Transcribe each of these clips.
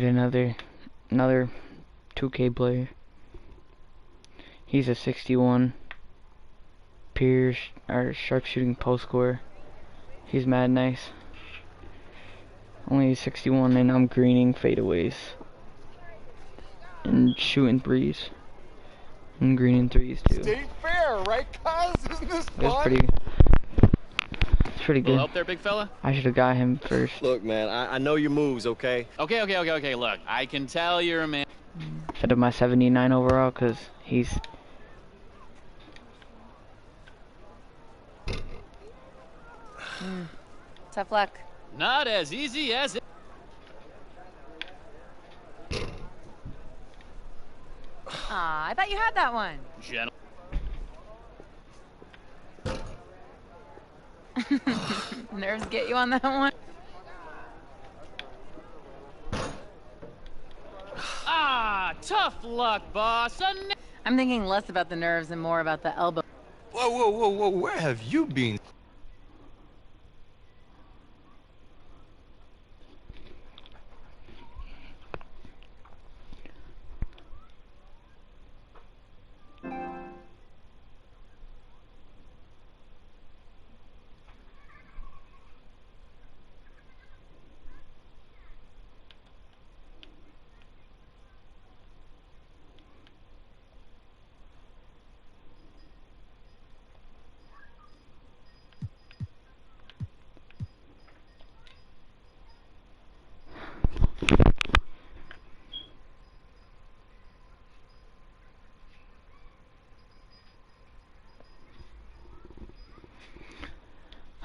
Another 2K player. He's a 61 peer or sharpshooting post scorer. He's mad nice. Only 61 and I'm greening fadeaways and shooting threes. And greening threes too. State fair, right, cuz? Isn't this fun? It's pretty good. Little help there, big fella? I should have got him first. Look, man, I know your moves, okay? Okay. Look, I can tell you're a man. Instead of my 79 overall, because he's... Tough luck. Not as easy as it. Aw, I thought you had that one. Gentle. Nerves get you on that one? Ah, tough luck, boss. I'm thinking less about the nerves and more about the elbow. Whoa, where have you been?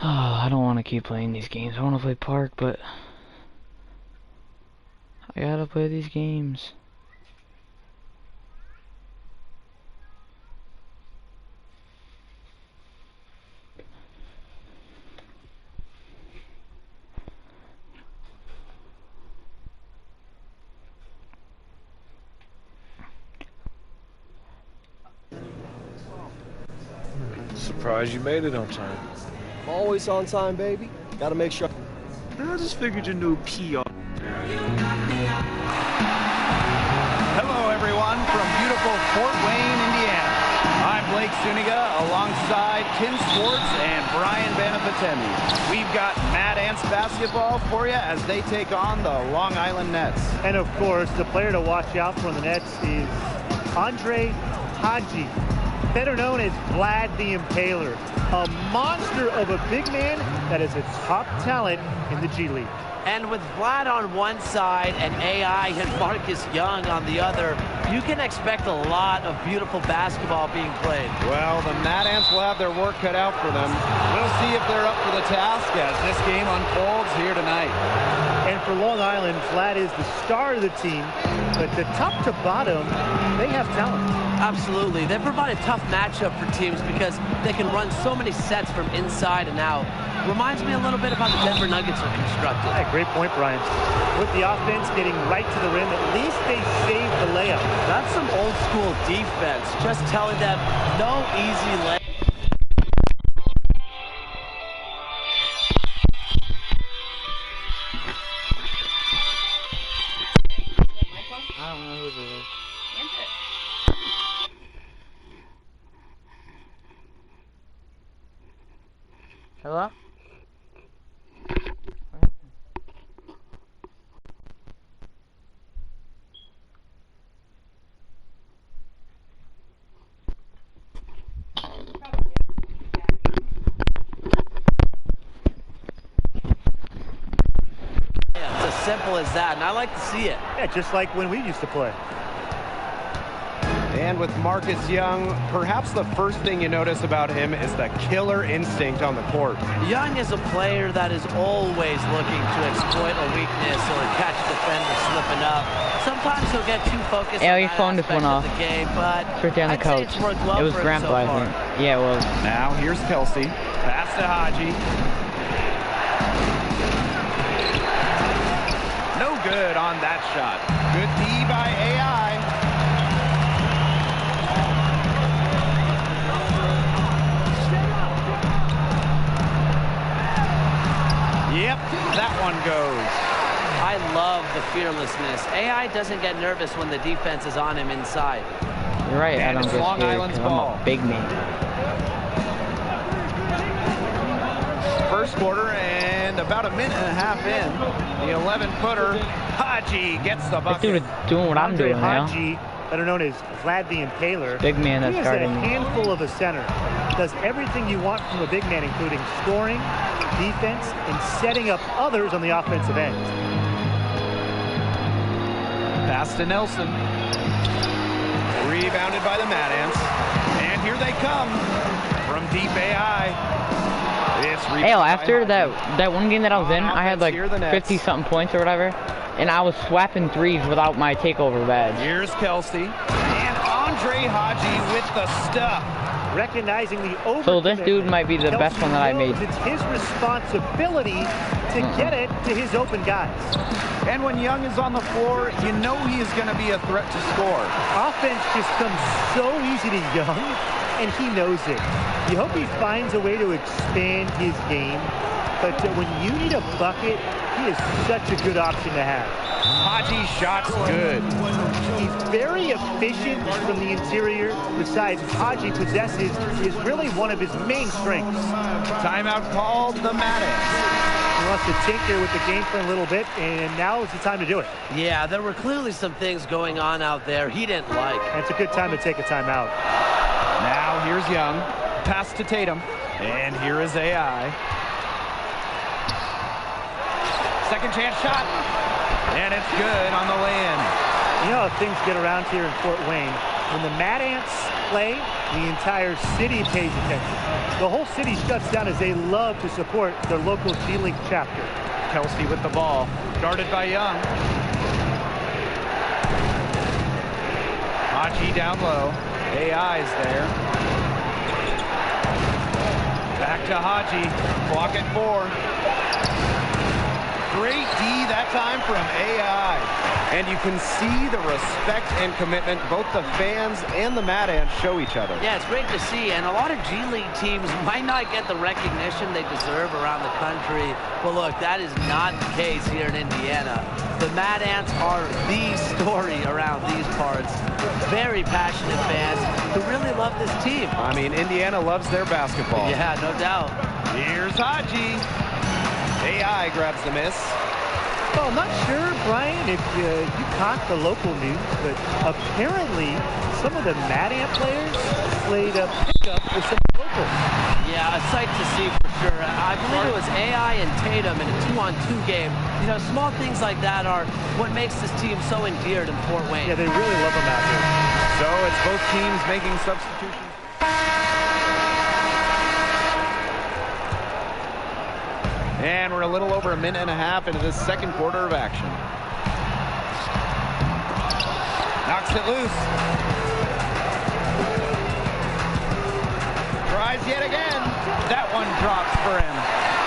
Oh, I don't want to keep playing these games. I want to play Park, but I gotta play these games. Surprised you made it on time. Always on time, baby. Gotta make sure. I just figured you knew PR. Hello, everyone, from beautiful Fort Wayne, Indiana. I'm Blake Suniga, alongside Ken Swartz and Brian Banapatemi. We've got Mad Ants basketball for you as they take on the Long Island Nets. And of course, the player to watch out for in the Nets is Andre Haji, better known as Vlad the Impaler, a monster of a big man that is a top talent in the G League. And with Vlad on one side and AI and Marcus Young on the other, you can expect a lot of beautiful basketball being played. Well, the Mad Ants will have their work cut out for them. We'll see if they're up for the task as this game unfolds here tonight. And for Long Island, Vlad is the star of the team, but the top to bottom, they have talent. Absolutely. They provide a tough matchup for teams because they can run so many sets from inside and out. Reminds me a little bit of how the Denver Nuggets are constructed. Yeah, great point, Brian. With the offense getting right to the rim, at least they saved the layup. That's some old school defense, just telling them no easy layup. I don't know who this is. Hello? It's as simple as that, and I like to see it. Yeah, just like when we used to play. And with Marcus Young, perhaps the first thing you notice about him is the killer instinct on the court. Young is a player that is always looking to exploit a weakness or catch a defender slipping up. Sometimes he'll get too focused Yeah, on your that phone just aspect went of off. the game, but It's right down the I'd say couch. it's worked well It was for him grandpa, so I far. think. Yeah, it was. Now, here's Kelsey. Pass to Haji. No good on that shot. Good D by AI. Yep, that one goes. I love the fearlessness. AI doesn't get nervous when the defense is on him inside. You're right, I And don't it's get Long scared Island's 'cause I'm ball. a big man. First quarter and about a minute and a half in. The 11-footer, Haji gets the This bucket. dude is doing what I'm Andre doing now. Haji, better known as Vlad the Impaler. Big man that's He is a guarding me. handful of a center. Does everything you want from a big man, including scoring, defense, and setting up others on the offensive end. Pass to Nelson. Rebounded by the Mad Ants. And here they come from deep AI. It's Hell, rebounded by after Haji. that one game that I was in, I had like Here are the Nets. 50-something points or whatever, and I was swapping threes without my takeover badge. Here's Kelsey. And Andre Haji with the stuff. Recognizing the over. So this dude might be the best one that I made. It's his responsibility to get it to his open guys. And when Young is on the floor, you know he is going to be a threat to score. Offense just comes so easy to Young, and he knows it. You hope he finds a way to expand his game, but when you need a bucket, he is such a good option to have. Haji shot's good. He's very efficient from the interior. The size Haji possesses is really one of his main strengths. Timeout called, the Mad Ants. He wants to tinker with the game for a little bit, and now is the time to do it. Yeah, there were clearly some things going on out there he didn't like. And it's a good time to take a timeout. Now here's Young. Pass to Tatum. And here is AI. Second chance shot. And it's good on the lay-in. You know how things get around here in Fort Wayne. When the Mad Ants play, the entire city pays attention. The whole city shuts down as they love to support their local G-League chapter. Kelsey with the ball. Guarded by Young. Haji down low. AI's there. Back to Haji. Clock at 4. Great D that time from AI. And you can see the respect and commitment both the fans and the Mad Ants show each other. Yeah, it's great to see, and a lot of G-League teams might not get the recognition they deserve around the country. But look, that is not the case here in Indiana. The Mad Ants are the story around these parts. Very passionate fans who really love this team. I mean, Indiana loves their basketball. Yeah, no doubt. Here's Haji. AI grabs the miss. Well, I'm not sure, Brian, if you caught the local news, but apparently some of the Mad Ant players played a pickup with some locals. Yeah, a sight to see for sure. I believe it was AI and Tatum in a 2-on-2 game. You know, small things like that are what makes this team so endeared in Fort Wayne. Yeah, they really love them out here. So it's both teams making substitutions. And we're a little over a minute and a half into this second quarter of action. Knocks it loose. Tries yet again. That one drops for him.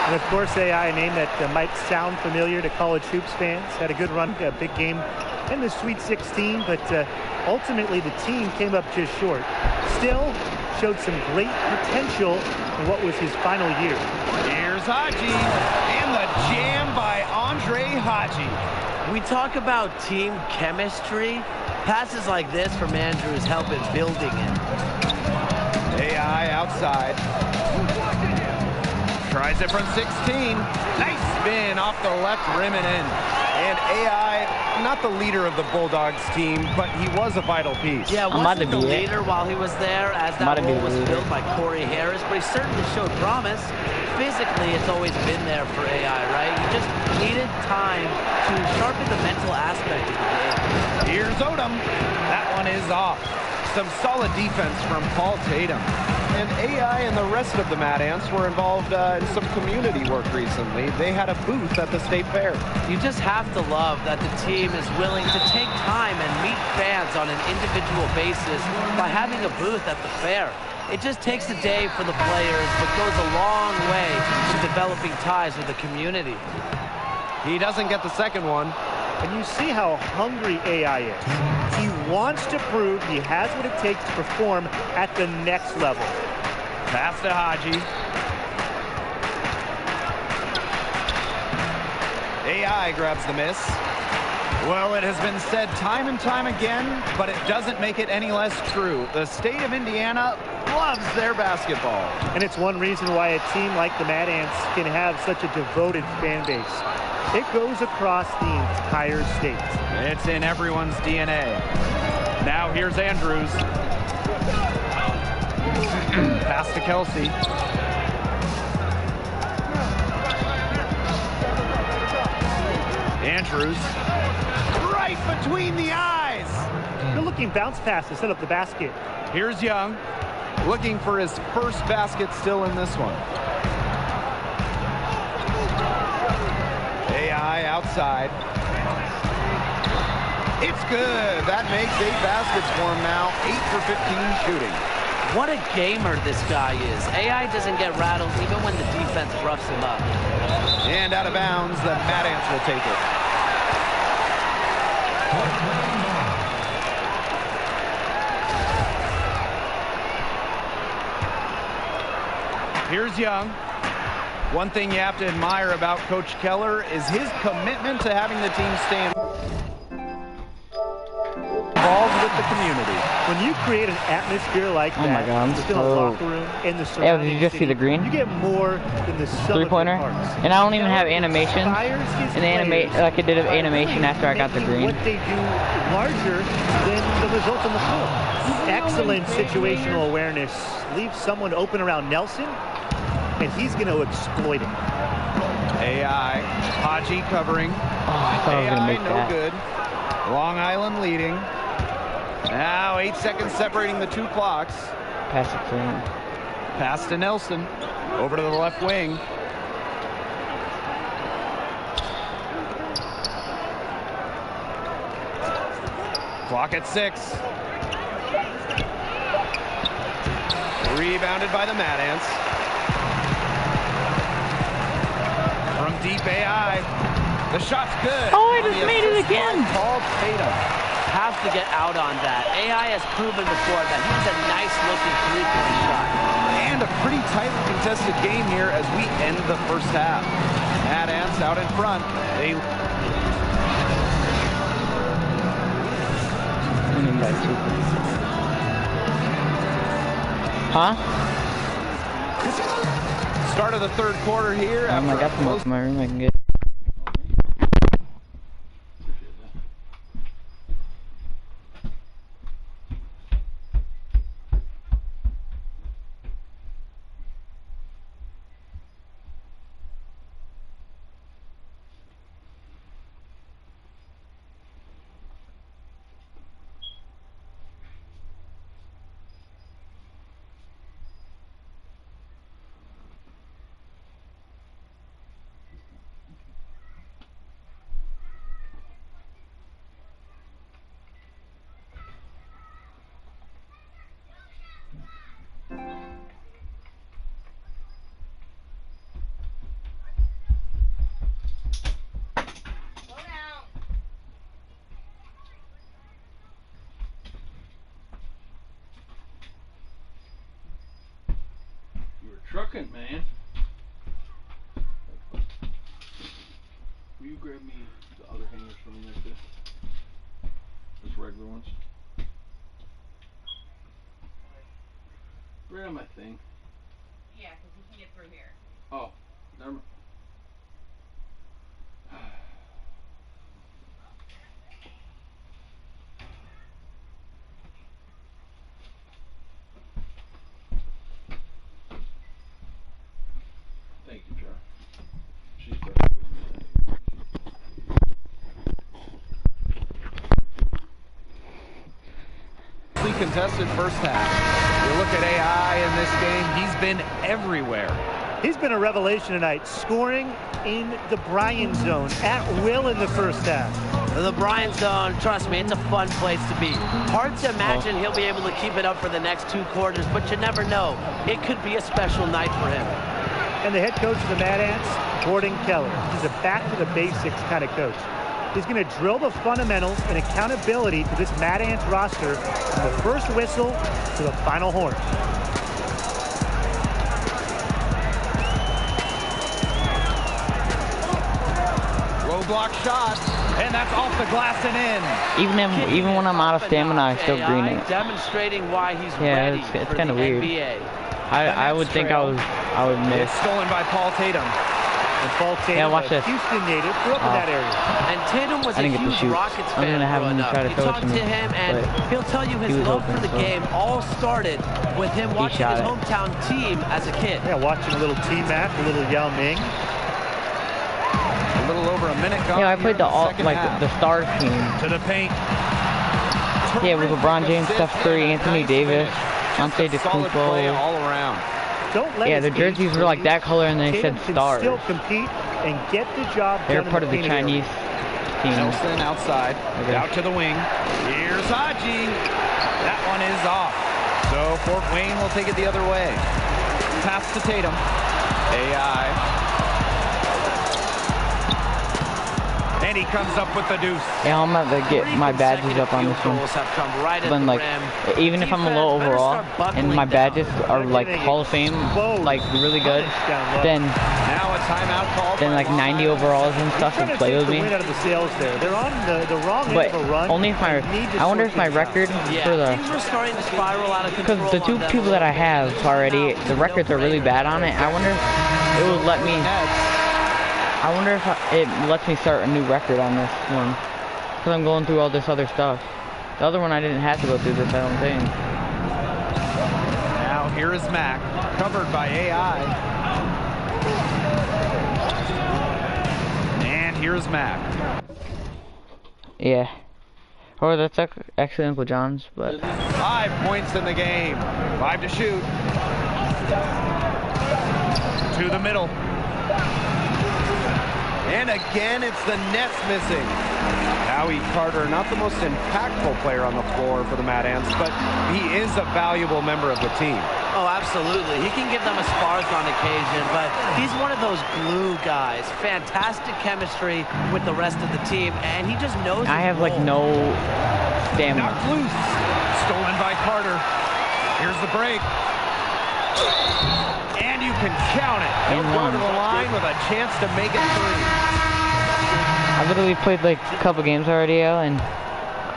And of course, AI, a name that might sound familiar to college hoops fans, had a good run, a big game in the Sweet 16, but ultimately the team came up just short. Still showed some great potential in what was his final year. Here's Haji, and the jam by Andre Haji. We talk about team chemistry. Passes like this from Andrews help in building it. AI outside. Tries it from 16. Nice spin off the left rim and in. And AI, not the leader of the Bulldogs team, but he was a vital piece. Yeah, wasn't the leader while he was there, as that role was filled by Corey Harris, but he certainly showed promise. Physically, it's always been there for AI, right? He just needed time to sharpen the mental aspect of the game. Here's Odom. That one is off. Some solid defense from Paul Tatum. And AI and the rest of the Mad Ants were involved in some community work recently. They had a booth at the State Fair. You just have to love that the team is willing to take time and meet fans on an individual basis by having a booth at the fair. It just takes a day for the players, but goes a long way to developing ties with the community. He doesn't get the second one. And you see how hungry AI is. He wants to prove he has what it takes to perform at the next level. Pass to Haji. AI grabs the miss. Well, it has been said time and time again, but it doesn't make it any less true. The state of Indiana loves their basketball. And it's one reason why a team like the Mad Ants can have such a devoted fan base. It goes across the entire state. It's in everyone's DNA. Now here's Andrews. Pass to Kelsey. Andrews. Right between the eyes. Good looking bounce pass to set up the basket. Here's Young. Looking for his first basket still in this one. AI outside. It's good. That makes 8 baskets for him now. 8 for 15 shooting. What a gamer this guy is. AI doesn't get rattled even when the defense roughs him up. And out of bounds, the Mad Ants will take it. Here's Young. One thing you have to admire about Coach Keller is his commitment to having the team stay involved with the community. When you create an atmosphere like that, my God, I'm within a so... locker room and the Yeah, surrounding did you just see city, the green? you get more than the sum of your Three-pointer? parts. And I don't even have animations. Inspires his And the players like it did an by animation really after I got the making green. what they do larger than the results on the floor. Excellent situational awareness. Leaves someone open around Nelson, and he's going to exploit it. AI, Haji covering. Oh, I thought I was going to AI make no that. good. Long Island leading. Now 8 seconds separating the 2 clocks. Pass it to him. Pass to Nelson. Over to the left wing. Clock at 6. Rebounded by the Mad Ants. From deep AI. The shot's good. Oh, I just made it again. Called Tatum. Have to get out on that. AI has proven before that he's a nice-looking three-point shot. And a pretty tightly contested game here as we end the first half. Mad Ants out in front. They Winning by 2. Huh? start of the third quarter here. I got some up in my room I can get. Trucking, man. Will you grab me the other hangers from there too? Just regular ones. Right on my thing. Yeah, because you can get through here. Oh, never mind. Thank you, Jar. She's perfect. Contested first half. You look at AI in this game, he's been everywhere. He's been a revelation tonight, scoring in the Bryan zone at will in the first half. The Bryan zone, trust me, it's a fun place to be. Hard to imagine he'll be able to keep it up for the next 2 quarters, but you never know. It could be a special night for him. And the head coach of the Mad Ants, Gordon Keller. He's a back-to-the-basics kind of coach. He's going to drill the fundamentals and accountability to this Mad Ants roster from the first whistle to the final horn. Low block shot, and that's off the glass and in. Even when I'm out of stamina, I still green AI it. demonstrating why he's Yeah, ready it's for kind the of weird. NBA. I would think I would miss. It's stolen by Paul Tatum. And Paul Tatum, Yeah, watch a this. Houston native, grew up in that area. And Tatum was I a didn't get to huge shoot. Rockets I'm fan gonna have growing him up. try to You throw it talk to to me, him, and but he'll tell you he his was love open, for the so game all started with him watching shot his it. hometown team as a kid. Yeah, watching a little T-Mac, a little Yao Ming. A little over a minute gone. Yeah, I played here in the second half. the star team. To the paint. Yeah, with LeBron James, Terrific Steph Curry, assist, Anthony nice Davis, finish. Ante Just a solid play DeCumpo. all around. Don't let Yeah, his the jerseys age were like that color, and they Tatum said can stars. still compete and get the job They were done part in of the painted area. Chinese team. Nelson outside, Okay. out to the wing. Here's Haji. That one is off. So Fort Wayne will take it the other way. Pass to Tatum. AI. And he comes up with the deuce. Yeah, I'm about to get my badges up on this one. Then like, even if I'm a low overall and my badges are like Hall of Fame, like really good, then Now a timeout call. then like 90 overalls and stuff will play with me. Out of the sales there. They're on the wrong But end of a run. only if my I wonder if my record for the Things were starting to spiral out of because control. the two on them. people that I have already, the records are really bad on it. I wonder if it would let me. I wonder if it lets me start a new record on this one. Because I'm going through all this other stuff. The other one I didn't have to go through this, I don't think. Now here is Mac, covered by AI. And here's Mac. Yeah. Or that's actually Uncle John's, but 5 points in the game. 5 to shoot. To the middle. And again, it's the Nets missing. Howie Carter, not the most impactful player on the floor for the Mad Ants, but he is a valuable member of the team. Oh, absolutely. He can give them a spark on occasion, but he's one of those glue guys. Fantastic chemistry with the rest of the team, and he just knows I his have like role. no stamina. Knocked loose. Stolen by Carter. Here's the break. And you can count it. He'll go to the line with a chance to make it 3. I literally played like a couple games already, and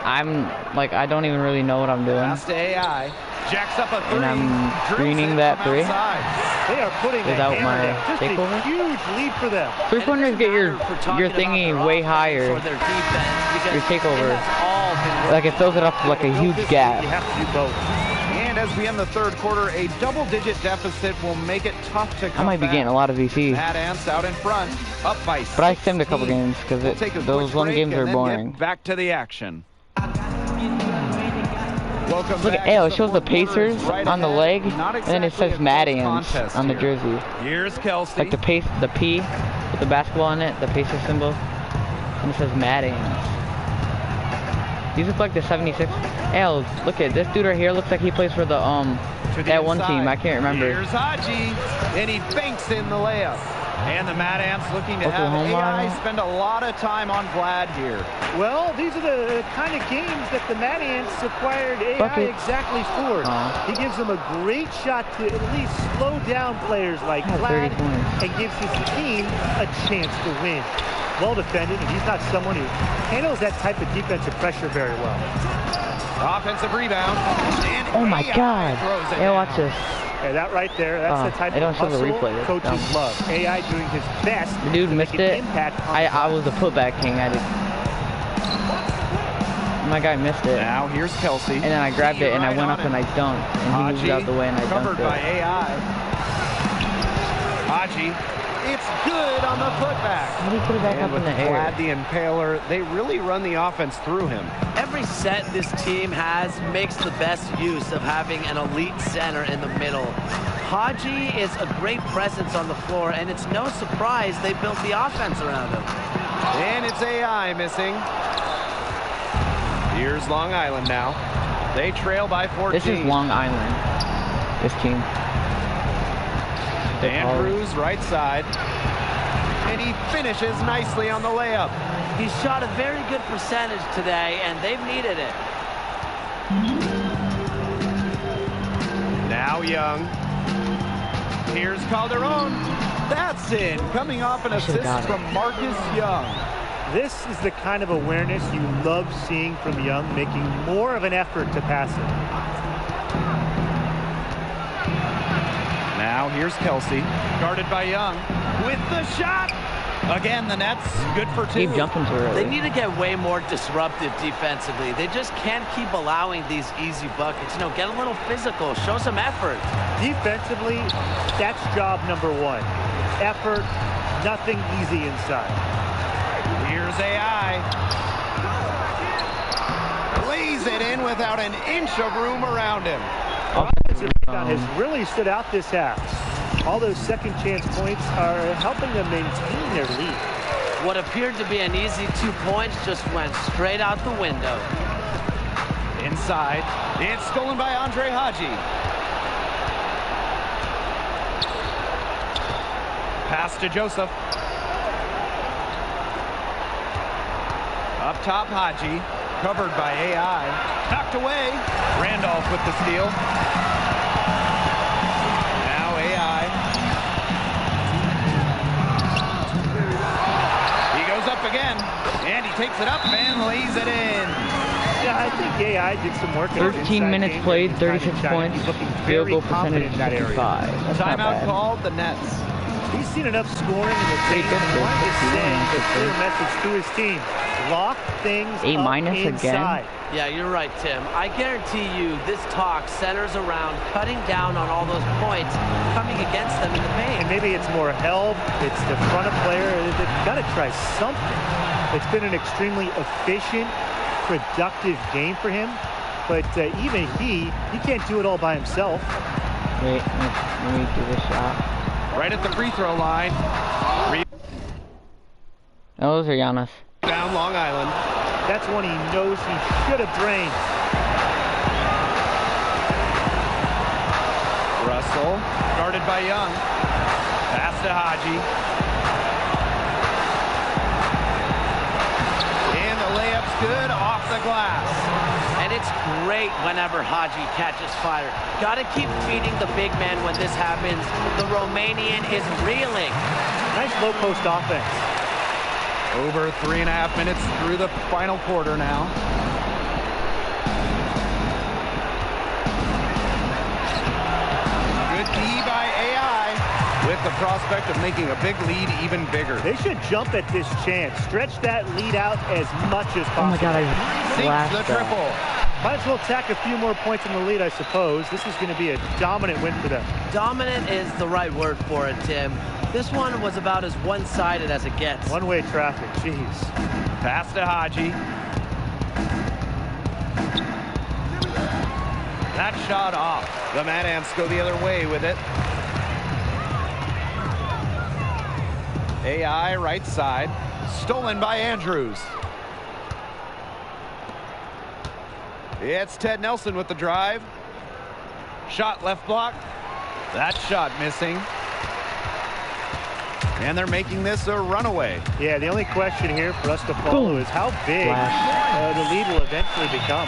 I'm like, I don't even really know what I'm doing. Pass to AI. Jacks up a 3. And I'm Drills screening it that from 3. outside. They are putting the Without hammer my down. Just takeover? a huge lead for them. 3-pointers get your thingy way higher. Or their defense, because Your takeover. it has all been Like it fills it up to like a huge gap. You have to do both. And as we end the third quarter, a double-digit deficit will make it tough to come I might be back. getting a lot of VCs. Mad Ants out in front, up by 16. But I simmed a couple games because We'll take a those quick one break games and are then boring. get back to the action. Welcome Look back. at, hey, it The should shows the fourth quarter is Pacers right on the ahead. leg, Not and then it exactly says a Mad close Ants contest on the here. jersey. Here's Kelsey. Like the P with the basketball in it, the Pacers symbol, and it says Mad Ants. These look like the 76. Hey, look at this dude right here. Looks like he plays for the To the that one inside. team. I can't remember. Here's Haji, and he banks in the layup. And the Mad Ants looking to have Oklahoma. AI spend a lot of time on Vlad here. Well, these are the kind of games that the Mad Ants acquired AI Bucket. exactly for. He gives them a great shot to at least slow down players like Yeah, 30 Vlad points. and gives his team a chance to win. Well defended, and he's not someone who handles that type of defensive pressure very well. Offensive rebound. And Oh my AI God! throws it Hey, watch down. this. Yeah, that right there, that's the type they of don't show the hustle replay. That's coaches dumb. love. AI doing his best The dude to missed make an it. impact on I was the putback king. My guy missed it. Now here's Kelsey. And then I grabbed it and I went up and I dunked. And he moved Haji, out the way and I covered dunked by it. AI. Haji, it's good on the putback. How do you put it back And up in with the air? Vlad the Impaler, they really run the offense through him. Every set this team has makes the best use of having an elite center in the middle. Haji is a great presence on the floor, and it's no surprise they built the offense around him. And it's AI missing. Here's Long Island now. They trail by 14. This is Long Island. This team. Andrews right side. And he finishes nicely on the layup. He shot a very good percentage today, and they've needed it. Now Young. Here's Calderon. That's in. Coming off an should've assist got it. from Marcus Young. This is the kind of awareness you love seeing from Young, making more of an effort to pass it. Now here's Kelsey, guarded by Young, with the shot. Again, the net's good for two. Keep jumping too early. They need to get way more disruptive defensively. They just can't keep allowing these easy buckets. You know, get a little physical, show some effort. Defensively, that's job number one. Effort, nothing easy inside. Here's AI. Lays it in without an inch of room around him. Offensive rebound has really stood out this half. All those second chance points are helping them maintain their lead. What appeared to be an easy 2 points just went straight out the window. Inside, it's stolen by Andre Haji. Pass to Joseph. Up top, Haji, covered by AI. Knocked away. Randolph with the steal. Now AI. He goes up again, and he takes it up and lays it in. Yeah, I think AI did some work. 13 minutes played, 36 points, field goal percentage 55. That's not Timeout bad. called, the Nets. He's seen enough scoring in the Pretty game good and for wanted to 51, send a 50. clear message to his team. Lock things A up minus again? inside. Yeah, you're right, Tim. I guarantee you this talk centers around cutting down on all those points coming against them in the paint. And maybe it's more help, it's the front of player. They've got to try something. It's been an extremely efficient, productive game for him. But even he can't do it all by himself. Wait, let me do this shot. Right at the free throw line. No, those are Giannis. Down Long Island. That's one he knows he should have drained. Russell, guarded by Young. Pass to Haji. And the layup's good off the glass. And it's great whenever Haji catches fire. Got to keep feeding the big man when this happens. The Romanian is reeling. Nice low post offense. Over 3.5 minutes through the final quarter now. Good D by AI with the prospect of making a big lead even bigger. They should jump at this chance. Stretch that lead out as much as possible. Oh my god, I Sinks blasted the triple. that. Might as well tack a few more points in the lead, I suppose. This is going to be a dominant win for them. Dominant is the right word for it, Tim. This one was about as one-sided as it gets. One-way traffic, jeez. Pass to Haji. That shot off. The Mad Ants go the other way with it. AI right side. Stolen by Andrews. It's Ted Nelson with the drive. Shot left block. That shot missing. And they're making this a runaway. Yeah, the only question here for us to follow is how big the lead will eventually become.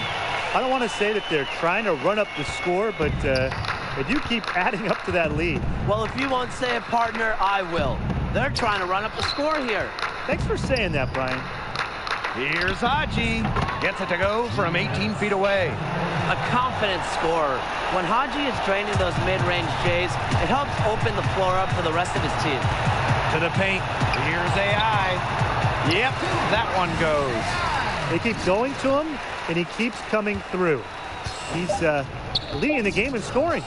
I don't want to say that they're trying to run up the score, but they do keep adding up to that lead. Well, if you won't say it, partner, I will. They're trying to run up the score here. Thanks for saying that, Brian. Here's Haji. Gets it to go from 18 feet away. A confident scorer. When Haji is draining those mid-range Jays, it helps open the floor up for the rest of his team. To the paint. Here's AI. Yep, that one goes. They keep going to him, and he keeps coming through. He's leading the game in scoring.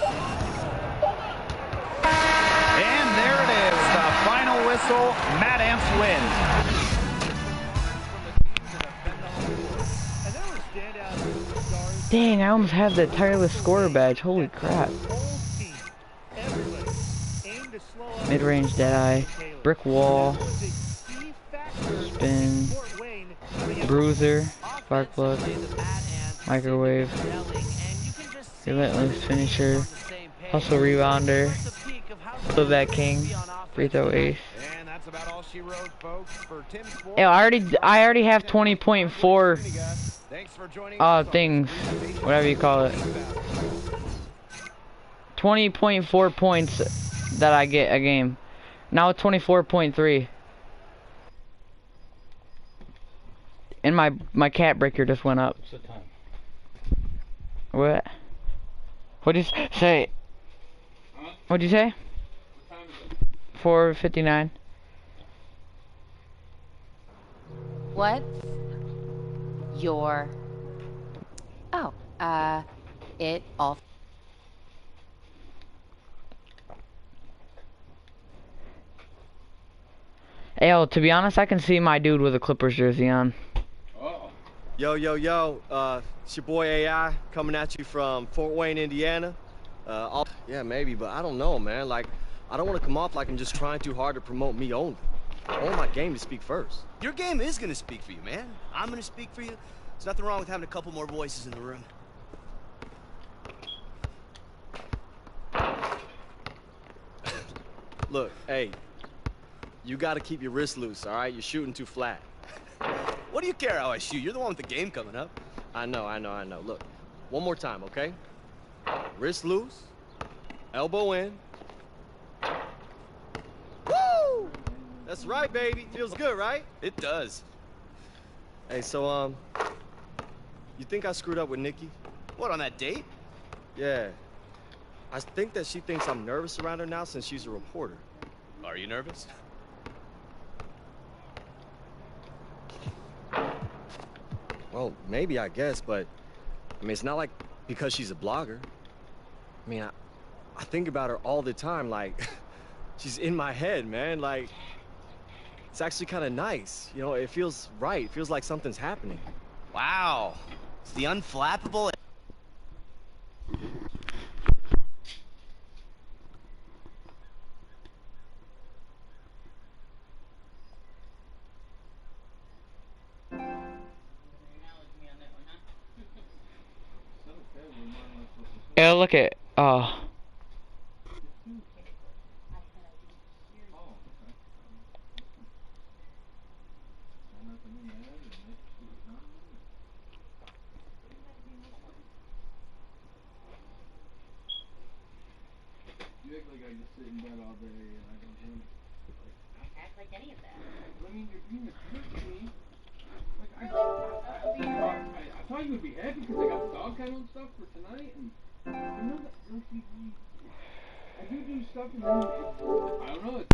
And there it is, the final whistle. Mad Ants win. Dang, I almost have the tireless scorer badge. Holy crap. Mid-range Deadeye. Brick wall. Spin. Bruiser. Spark plug. Microwave. Relentless finisher. Hustle rebounder. Putback king. Free throw ace. And that's about all she wrote, folks, for Tim Sports. Yeah, I already have 20.4 Thanks for joining things, whatever you call it. 20.4 points that I get a game. Now it's 24.3. And my cat breaker just went up. What's the time? What? What'd you say? Huh? What'd you say? What time is it? 4:59. What's your... Oh, it all... Hey, yo, to be honest, I can see my dude with a Clippers jersey on. Oh. Yo, yo, yo. It's your boy AI coming at you from Fort Wayne, Indiana. Yeah, maybe, but I don't know, man. Like, I don't want to come off like I'm just trying too hard to promote me only. I want my game to speak first. Your game is gonna speak for you, man. I'm gonna speak for you. There's nothing wrong with having a couple more voices in the room. Look, hey, you got to keep your wrist loose, all right? You're shooting too flat. What do you care how I shoot? You're the one with the game coming up. I know. Look, one more time, okay? Wrist loose, elbow in. Woo! That's right, baby. Feels good, right? It does. Hey, so, you think I screwed up with Nikki? What, on that date? Yeah. I think that she thinks I'm nervous around her now since she's a reporter. Are you nervous? Well, maybe, I guess, but, I mean, it's not like because she's a blogger. I mean, I think about her all the time, like, she's in my head, man, like, it's actually kind of nice. You know, it feels right. It feels like something's happening. Wow. It's the unflappable... Yeah, look at, You act like I just sit in bed all day and I don't do anything. Act like any of that. I mean, you're being a jerk to me. Like, I thought you would be happy because I got the dog kennel and stuff for tonight, and you know that, like, I do stuff and then, I don't know,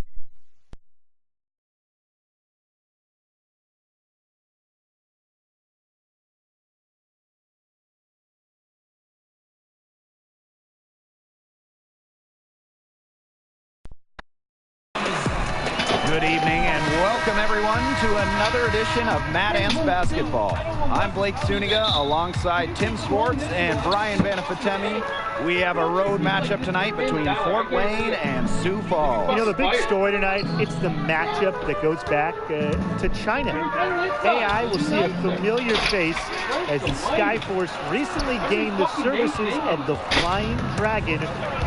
Good evening and welcome everyone to another edition of Mad Ants Basketball. I'm Blake Suniga alongside Tim Swartz and Brian Banafitemi. We have a road matchup tonight between Fort Wayne and Sioux Falls. You know, the big story tonight, it's the matchup that goes back to China. AI will see a familiar face as the Skyforce recently gained the services of the Flying Dragon,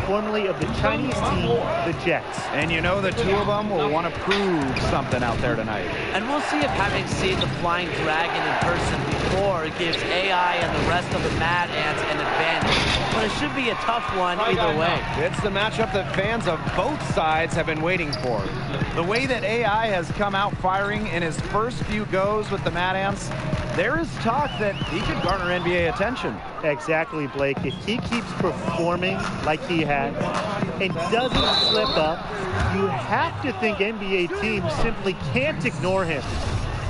formerly of the Chinese team, the Jets. And you know the two of them will want to prove something out there tonight. And we'll see if having seen the Flying Dragon in person before gives AI and the rest of the Mad Ants an advantage. But it should be a tough one either way. It's the matchup that fans of both sides have been waiting for. The way that AI has come out firing in his first few goes with the Mad Ants, there is talk that he could garner NBA attention. Exactly, Blake. If he keeps performing like he has and doesn't slip up, you have to think NBA teams simply can't ignore him.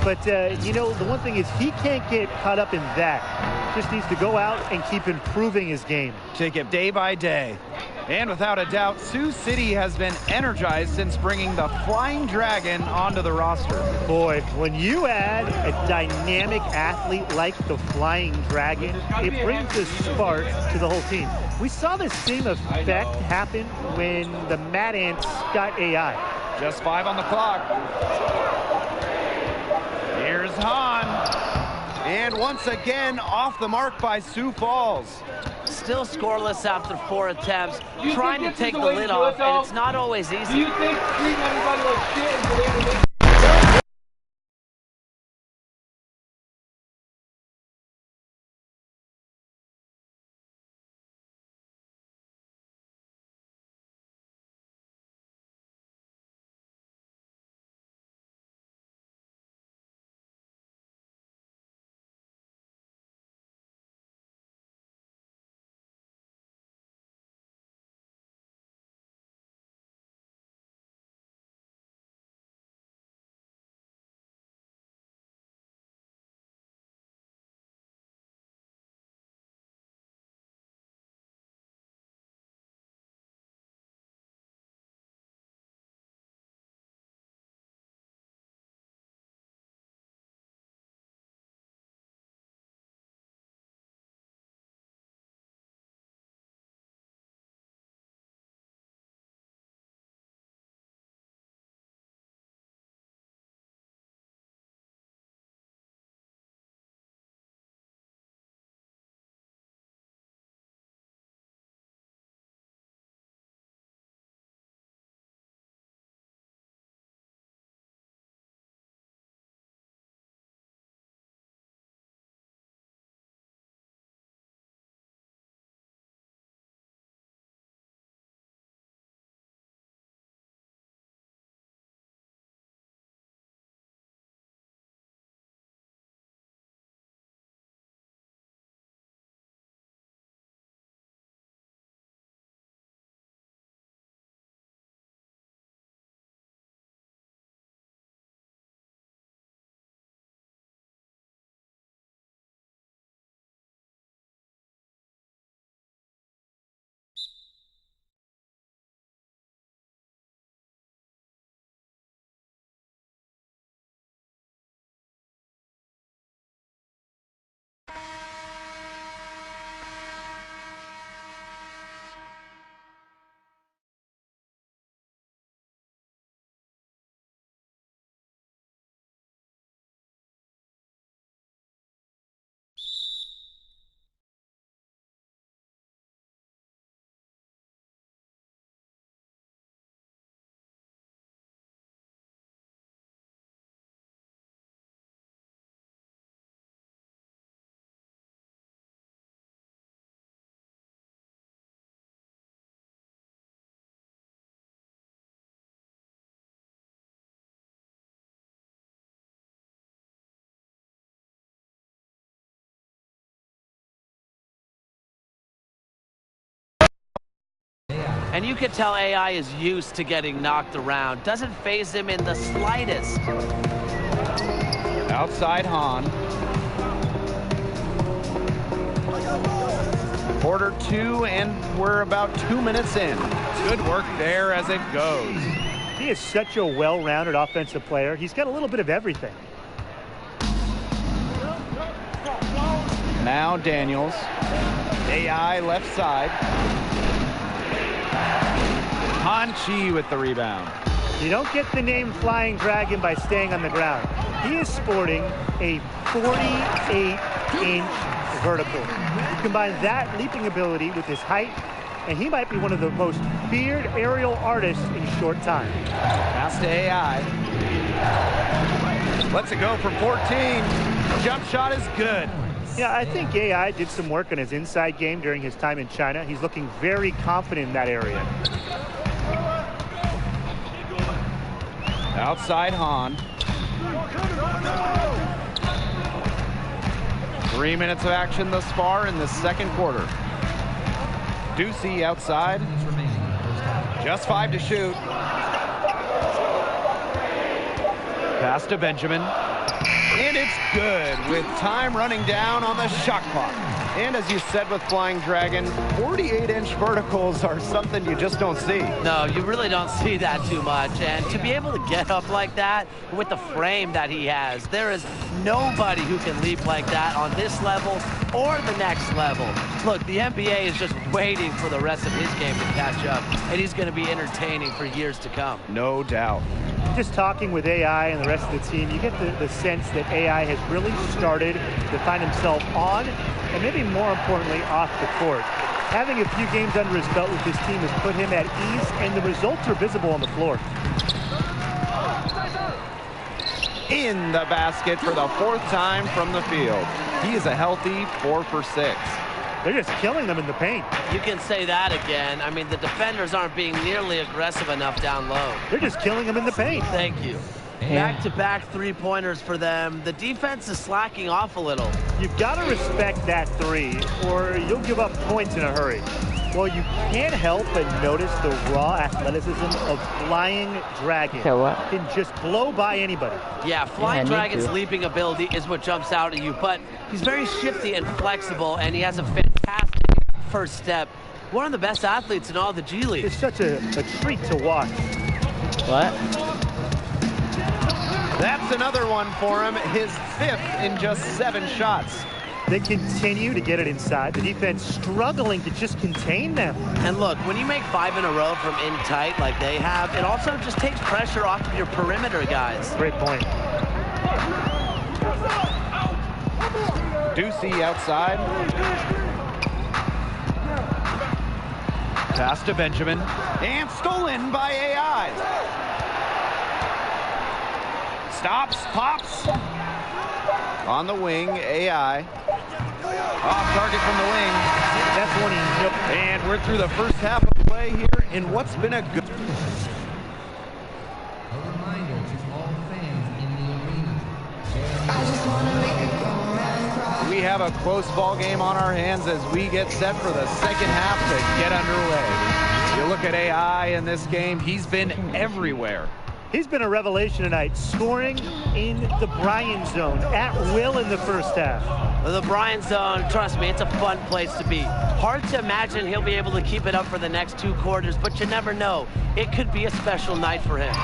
But, you know, the one thing is he can't get caught up in that. Just needs to go out and keep improving his game. Take it day by day. And without a doubt, Sioux City has been energized since bringing the Flying Dragon onto the roster. Boy, when you add a dynamic athlete like the Flying Dragon, it brings a spark to the whole team. We saw the same effect happen when the Mad Ants got AI. Just 5 on the clock. Here's Hahn. And once again, off the mark by Sioux Falls. Still scoreless after 4 attempts, trying to take the lid off, and it's not always easy. Do you think treating everybody like shit and believing And you can tell AI is used to getting knocked around. Doesn't faze him in the slightest. Outside Hahn. Quarter 2, and we're about 2 minutes in. Good work there as it goes. He is such a well-rounded offensive player. He's got a little bit of everything. Now Daniels. AI left side. Han Chi with the rebound. You don't get the name Flying Dragon by staying on the ground. He is sporting a 48-inch vertical. You combine that leaping ability with his height, and he might be one of the most feared aerial artists in short time. Pass to AI. Lets it go from 14. Jump shot is good. Yeah, I think AI did some work on his inside game during his time in China. He's looking very confident in that area. Outside Hahn. 3 minutes of action thus far in the second quarter. Ducey outside. Just 5 to shoot. Pass to Benjamin. And it's good with time running down on the shot clock. And as you said with Flying Dragon, 48-inch verticals are something you just don't see. No, you really don't see that too much. And to be able to get up like that with the frame that he has, there is nobody who can leap like that on this level or the next level. Look, the NBA is just waiting for the rest of his game to catch up, and he's going to be entertaining for years to come. No doubt. Just talking with AI and the rest of the team, you get the sense that AI has really started to find himself on, and maybe more importantly, off the court. Having a few games under his belt with this team has put him at ease, and the results are visible on the floor. In the basket for the 4th time from the field. He is a healthy 4 for 6. They're just killing them in the paint. You can say that again. I mean, the defenders aren't being nearly aggressive enough down low. They're just killing them in the paint. Thank you. Back-to-back three-pointers for them. The defense is slacking off a little. You've got to respect that three, or you'll give up points in a hurry. Well, you can't help but notice the raw athleticism of Flying Dragon. So what? Can just blow by anybody. Yeah, Flying Dragon's leaping ability is what jumps out at you, but he's very shifty and flexible, and he has a fantastic first step. One of the best athletes in all the G League. It's such a treat to watch. What? That's another one for him, his 5th in just 7 shots. They continue to get it inside. The defense struggling to just contain them. And look, when you make 5 in a row from in tight like they have, it also just takes pressure off of your perimeter guys. Great point. Ducey outside. Pass to Benjamin. And stolen by AI. Stops, pops. On the wing, AI. Off target from the wing. That's one he... And we're through the first half of play here in what's been a good... A reminder to all fans in the arena. I just want to make a grown man cry. We have a close ball game on our hands as we get set for the second half to get underway. You look at AI in this game, he's been everywhere. He's been a revelation tonight, scoring in the Bryan zone at will in the first half. The Bryan zone, trust me, it's a fun place to be. Hard to imagine he'll be able to keep it up for the next 2 quarters, but you never know. It could be a special night for him.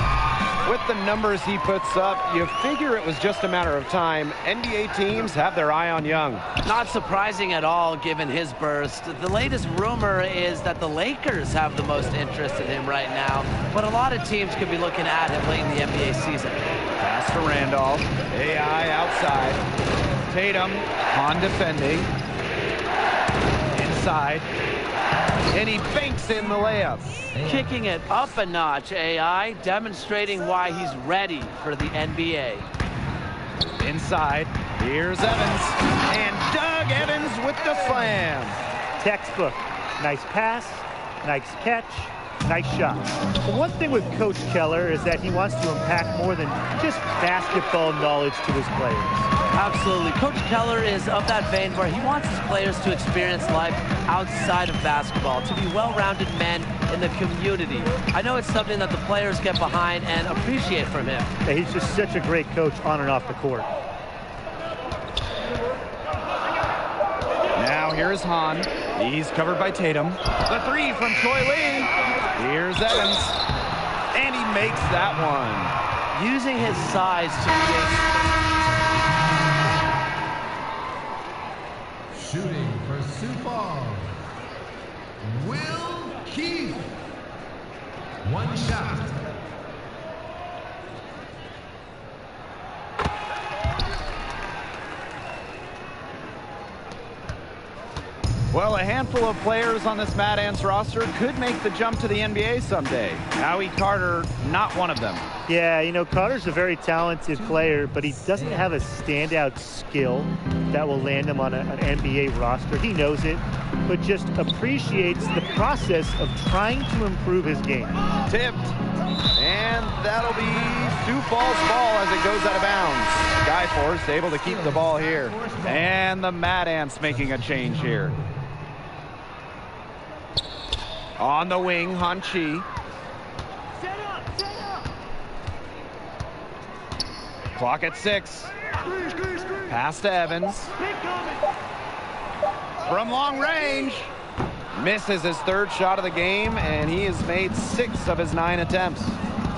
With the numbers he puts up, you figure it was just a matter of time. NBA teams have their eye on Young. Not surprising at all, given his burst. The latest rumor is that the Lakers have the most interest in him right now, but a lot of teams could be looking at him late in the NBA season. Pass to Randolph. AI outside. Tatum on defending. Inside. And he banks in the layup. Kicking it up a notch, AI, demonstrating why he's ready for the NBA. Inside, here's Evans, and Doug Evans with the slam. Textbook. Nice pass, nice catch, Nice shot. The one thing with Coach Keller is that he wants to impact more than just basketball knowledge to his players. Absolutely. Coach Keller is of that vein where he wants his players to experience life outside of basketball, to be well-rounded men in the community. I know it's something that the players get behind and appreciate from him. Yeah, he's just such a great coach on and off the court. Now here's Hahn. He's covered by Tatum. The three from Troy Lee. Here's Evans. And he makes that one. Using his size to create... Shooting for Sioux Falls, Will Keith. One shot. Well, a handful of players on this Mad Ants roster could make the jump to the NBA someday. Howie Carter, not one of them. Yeah, you know, Carter's a very talented player, but he doesn't have a standout skill that will land him on an NBA roster. He knows it, but just appreciates the process of trying to improve his game. Tipped. And that'll be Sioux Falls ball as it goes out of bounds. Skyforce able to keep the ball here. And the Mad Ants making a change here. On the wing, Han Chi. Clock at 6. Pass to Evans. From long range. Misses his third shot of the game, and he has made 6 of his 9 attempts.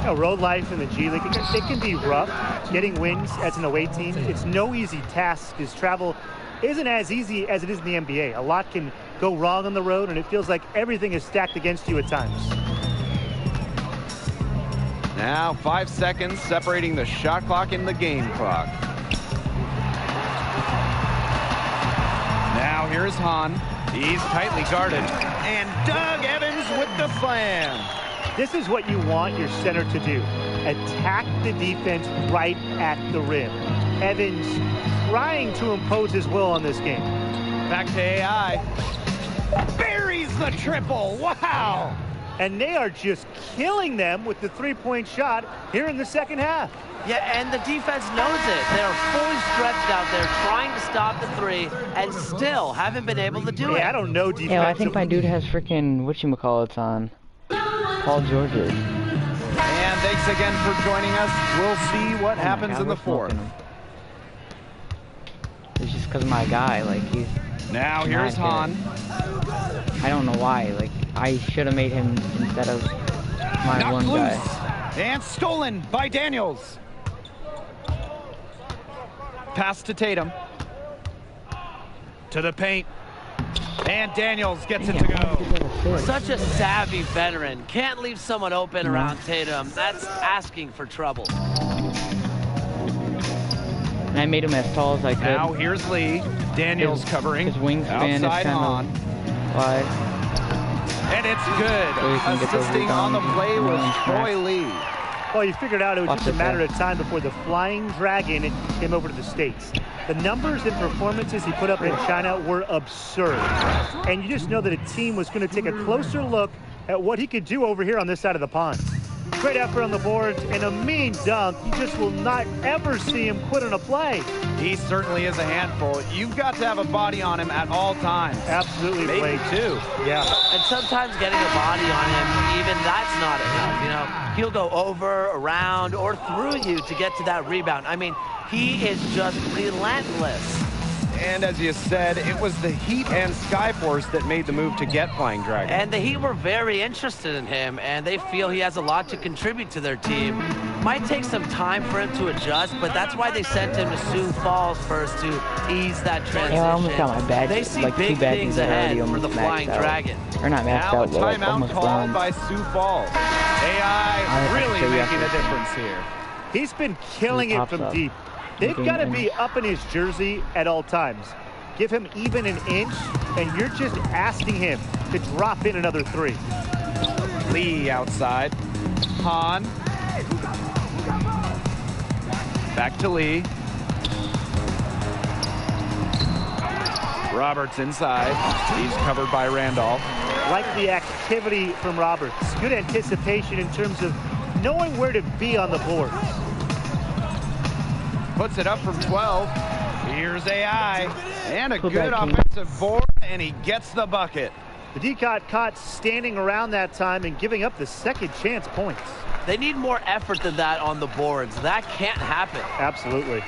You know, road life in the G League, it can be rough. Getting wins as an away team, it's no easy task because travel isn't as easy as it is in the NBA. A lot can go wrong on the road, and it feels like everything is stacked against you at times. Now 5 seconds separating the shot clock and the game clock. Now here's Hahn. He's tightly guarded. And Doug Evans with the slam. This is what you want your center to do. Attack the defense right at the rim. Evans trying to impose his will on this game. Back to AI. Buries the triple. Wow. And they are just killing them with the three-point shot here in the second half. Yeah, and the defense knows it. They're fully stretched out there trying to stop the three and still haven't been able to do it. I don't know defense. Yeah, I think my dude has freaking whatchamacallits on. Paul George's. And thanks again for joining us. We'll see what happens in the fourth. It's just because of my guy. Like, he's... Now here's Hahn. I don't know why. Like, I should have made him instead of my Knocked one loose. guy. And stolen by Daniels. Pass to Tatum. To the paint. And Daniels gets it to go. Such a savvy veteran. Can't leave someone open around Tatum. That's asking for trouble. And I made him as tall as I could. Now here's Lee. Daniels covering. His wingspan is outside kind of wide. And it's good. So he can get those Assisting on the rebounds play was and Troy Lee. Well, you figured out it was just a Opposite matter there. of time before the Flying Dragon came over to the States. The numbers and performances he put up in China were absurd. And you just know that a team was going to take a closer look at what he could do over here on this side of the pond. Great effort on the boards and a mean dunk. You just will not ever see him quit on a play. He certainly is a handful. You've got to have a body on him at all times. Absolutely, Maybe Blake. 2. Yeah. And sometimes getting a body on him, even that's not enough. You know, he'll go over, around, or through you to get to that rebound. I mean, he is just relentless. And as you said, it was the Heat and Skyforce that made the move to get Flying Dragon. And the Heat were very interested in him, and they feel he has a lot to contribute to their team. Might take some time for him to adjust, but that's why they sent him to Sioux Falls first to ease that transition. Yeah, I almost got my badge. They see like big two badges things that are ahead already for the almost Flying maxed out. Dragon. Or not maxed Now out, a but like timeout almost called bronze. by Sioux Falls. AI really making a difference here. He's been killing it from deep. They've got to be up in his jersey at all times. Give him even an inch, and you're just asking him to drop in another three. Lee outside. Hahn. Back to Lee. Roberts inside. He's covered by Randolph. Like the activity from Roberts. Good anticipation in terms of knowing where to be on the board. Puts it up from 12. Here's AI. And a Put good back, King. offensive board, and he gets the bucket. The D got caught standing around that time and giving up the second chance points. They need more effort than that on the boards. That can't happen. Absolutely.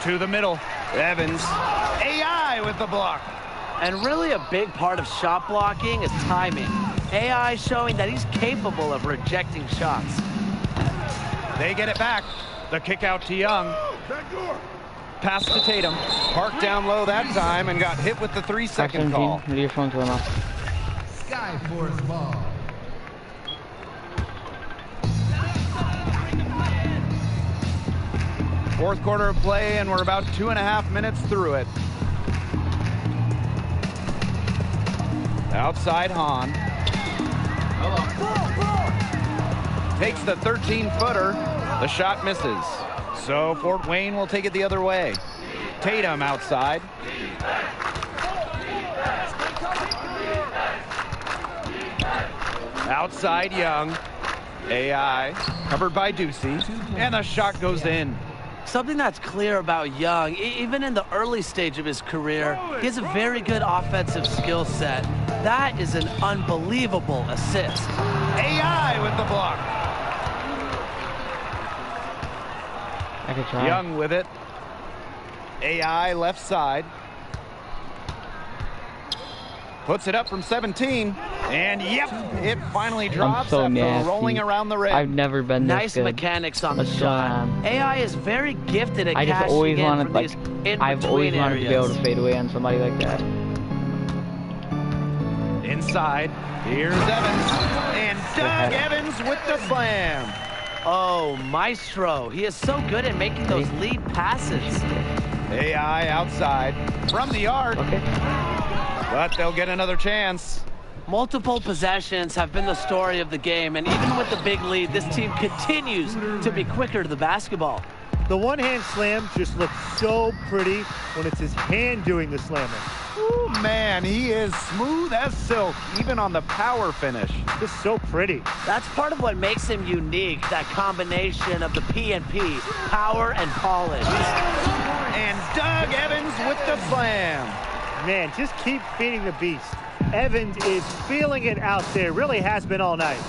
To the middle. Evans. AI with the block. And really a big part of shot blocking is timing. AI showing that he's capable of rejecting shots. They get it back. The kick out to Young. Pass to Tatum. Parked down low that time and got hit with the 3-second call. Your phone's going off. Skyforce ball. Fourth quarter of play, and we're about 2.5 minutes through it. Outside Hahn. Takes the 13-footer. The shot misses. So Fort Wayne will take it the other way. Tatum outside. Outside Young. AI. Covered by Ducey. And the shot goes in. Something that's clear about Young, even in the early stage of his career, he has a very good offensive skill set. That is an unbelievable assist. AI with the block. I could try. Young with it. AI left side. Puts it up from 17. And yep, it finally drops so after nasty. rolling around the rim. I've never been this Nice good. mechanics on the Let's shot. go. AI is very gifted at I just cashing always in wanted, from like, these I've always in-between wanted to be able areas. to fade away on somebody like that. Inside, here's Evans. And Doug Evans with the slam. Oh, maestro. He is so good at making those lead passes. AI outside from the arc. Okay. But they'll get another chance. Multiple possessions have been the story of the game, and even with the big lead, this team continues to be quicker to the basketball. The one-hand slam just looks so pretty when it's his hand doing the slamming. Ooh, man, he is smooth as silk, even on the power finish. Just so pretty. That's part of what makes him unique, that combination of the P&P, power and polish. And Doug Evans with the slam. Man, just keep feeding the beast. Evans is feeling it out there. Really has been all night.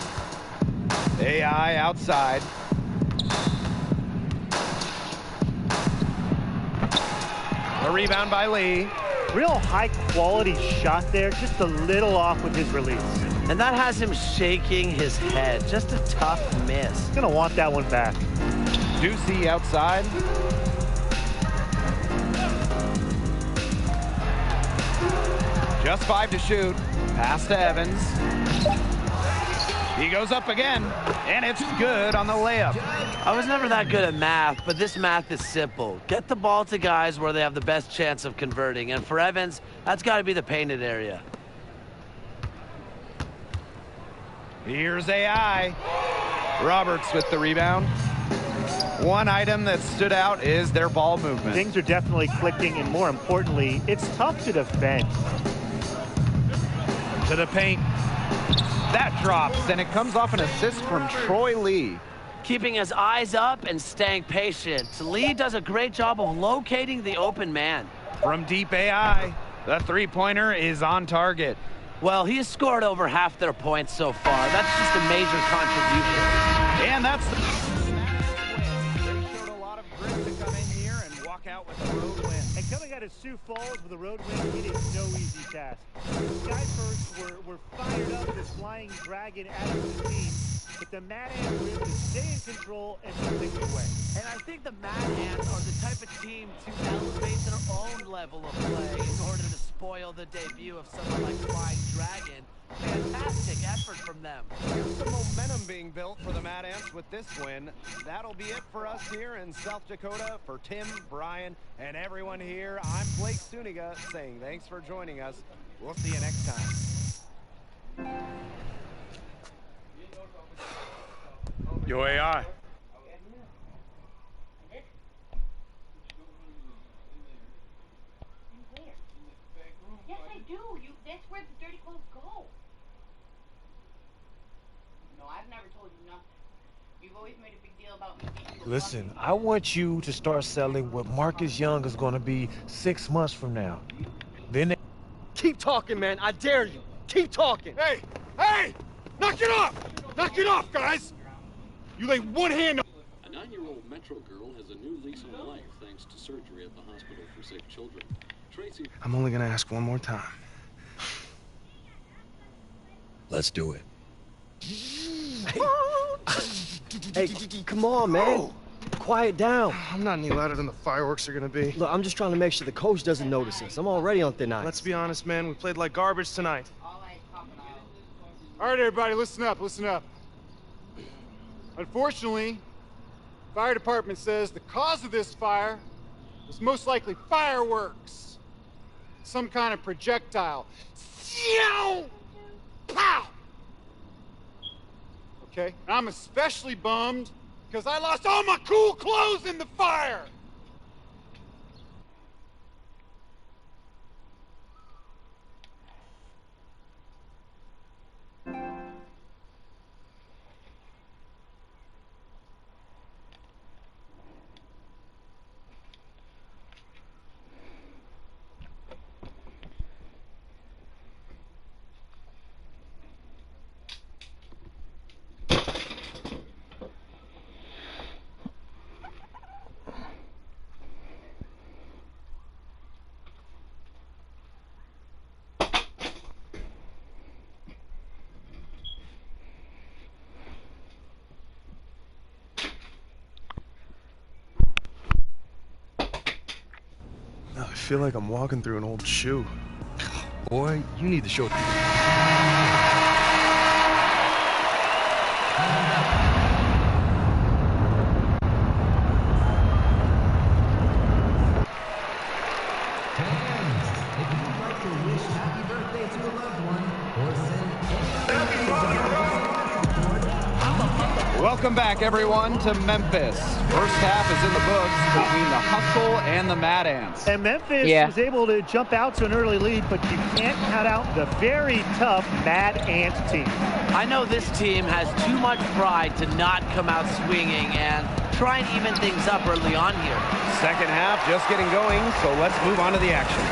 AI outside. A rebound by Lee. Real high quality shot there, just a little off with his release. And that has him shaking his head. Just a tough miss. Gonna want that one back. Ducey outside. Just 5 to shoot. Pass to Evans. He goes up again, and it's good on the layup. I was never that good at math, but this math is simple. Get the ball to guys where they have the best chance of converting. And for Evans, that's got to be the painted area. Here's AI. Roberts with the rebound. One item that stood out is their ball movement. Things are definitely clicking, and more importantly, it's tough to defend. To the paint. That drops, and it comes off an assist from Troy Lee. Keeping his eyes up and staying patient. Lee does a great job of locating the open man. From deep AI, the three-pointer is on target. Well, he has scored over half their points so far. That's just a major contribution. And that's the... They showed a lot of grit to come in here and walk out with a road win. And coming out of Sioux Falls with a road win, it is no easy task. Sky First were fired up, this flying dragon added to the team. But the Mad Ants were able to stay in control and put things away. And I think the Mad Ants are the type of team to elevate their own level of play in order to spoil the debut of someone like Flying Dragon. Fantastic effort from them. There's some momentum being built for the Mad Ants with this win. That'll be it for us here in South Dakota. For Tim, Brian, and everyone here, I'm Blake Suniga saying thanks for joining us. We'll see you next time. Yo, AI. Yes, I do. That's where the dirty clothes go. I've never told you nothing. You've always made a big deal about me being Listen, I want you to start selling what Marcus Young is going to be 6 months from now. Then Keep talking, man. I dare you. Keep talking. Hey! Hey! Knock it off! Knock it off, guys! You lay one hand on... A 9-year-old Metro girl has a new lease on life thanks to surgery at the Hospital for Sick Children. Tracy... I'm only going to ask one more time. Let's do it. Hey, come on, man. Quiet down. I'm not any louder than the fireworks are going to be. Look, I'm just trying to make sure the coach doesn't notice us. I'm already on thin ice. Let's be honest, man. We played like garbage tonight. All right, everybody, listen up, listen up. Unfortunately, fire department says the cause of this fire was most likely fireworks. Some kind of projectile. Pow! Okay, I'm especially bummed because I lost all my cool clothes in the fire. I feel like I'm walking through an old shoe. Boy, you need to show... Welcome back, everyone, to Memphis. First half is in the books between the Hustle and the Mad Ants. And Memphis was able to jump out to an early lead, but you can't count out the very tough Mad Ants team. I know this team has too much pride to not come out swinging and try and even things up early on here. Second half just getting going, so let's move on to the action.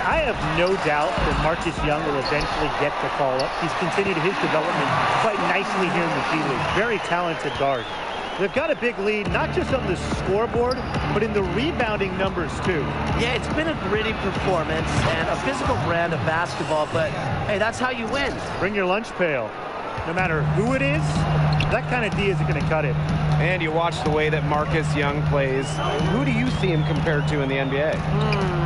I have no doubt that Marcus Young will eventually get the call up. He's continued his development quite nicely here in the G League. Very talented guard. They've got a big lead, not just on the scoreboard, but in the rebounding numbers, too. Yeah, it's been a gritty performance and a physical brand of basketball, but hey, that's how you win. Bring your lunch pail. No matter who it is, that kind of D isn't going to cut it. And you watch the way that Marcus Young plays. Who do you see him compared to in the NBA?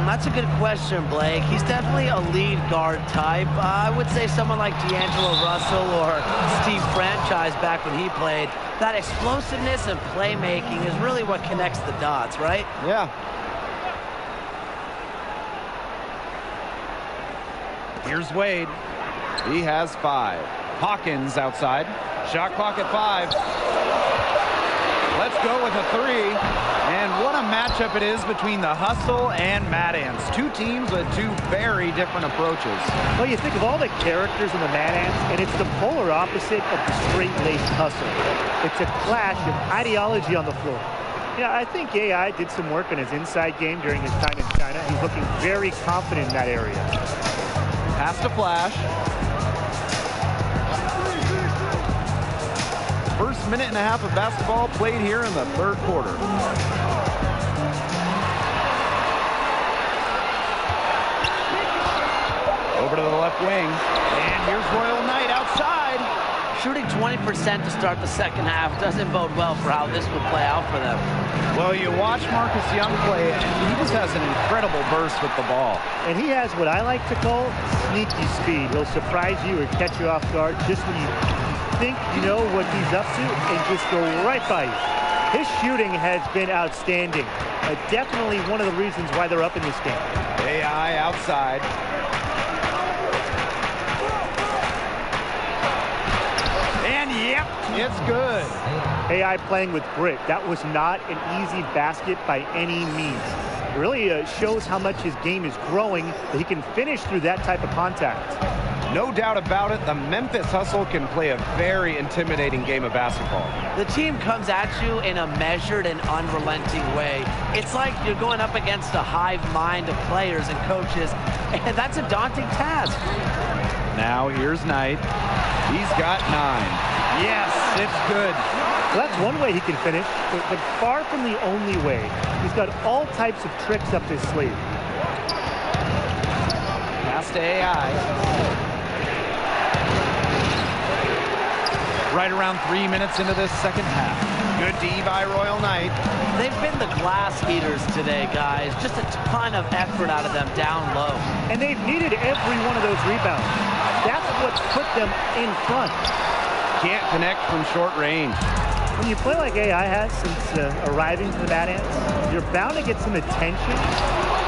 That's a good question, Blake. He's definitely a lead guard type. I would say someone like D'Angelo Russell or Steve Franchise back when he played. That explosiveness and playmaking is really what connects the dots, right? Yeah. Here's Wade. He has 5. Hawkins outside. Shot clock at 5. Let's go with a 3. And what a matchup it is between the Hustle and Mad Ants. Two teams with two very different approaches. Well, you think of all the characters in the Mad Ants, and it's the polar opposite of the straight-laced Hustle. It's a clash of ideology on the floor. Yeah, I think AI did some work on his inside game during his time in China. He's looking very confident in that area. Pass to Flash. First minute and a half of basketball played here in the third quarter. Over to the left wing. And here's Royal Knight outside. Shooting 20% to start the second half doesn't bode well for how this would play out for them. Well, you watch Marcus Young play, and he just has an incredible burst with the ball. And he has what I like to call sneaky speed. He'll surprise you or catch you off guard just when you think you know what he's up to and just go right by you. His shooting has been outstanding. Definitely one of the reasons why they're up in this game. AI outside. And yep, it's good. AI playing with grit. That was not an easy basket by any means. It really shows how much his game is growing, that he can finish through that type of contact. No doubt about it, the Memphis Hustle can play a very intimidating game of basketball. The team comes at you in a measured and unrelenting way. It's like you're going up against a hive mind of players and coaches, and that's a daunting task. Now here's Knight. He's got 9. Yes, it's good. Well, that's one way he can finish, but far from the only way. He's got all types of tricks up his sleeve. Pass to AI. Right around 3 minutes into this second half. Good D by Royal Knight. They've been the glass eaters today, guys. Just a ton of effort out of them down low. And they've needed every one of those rebounds. That's what's put them in front. Can't connect from short range. When you play like AI has since arriving to the Mad Ants, you're bound to get some attention.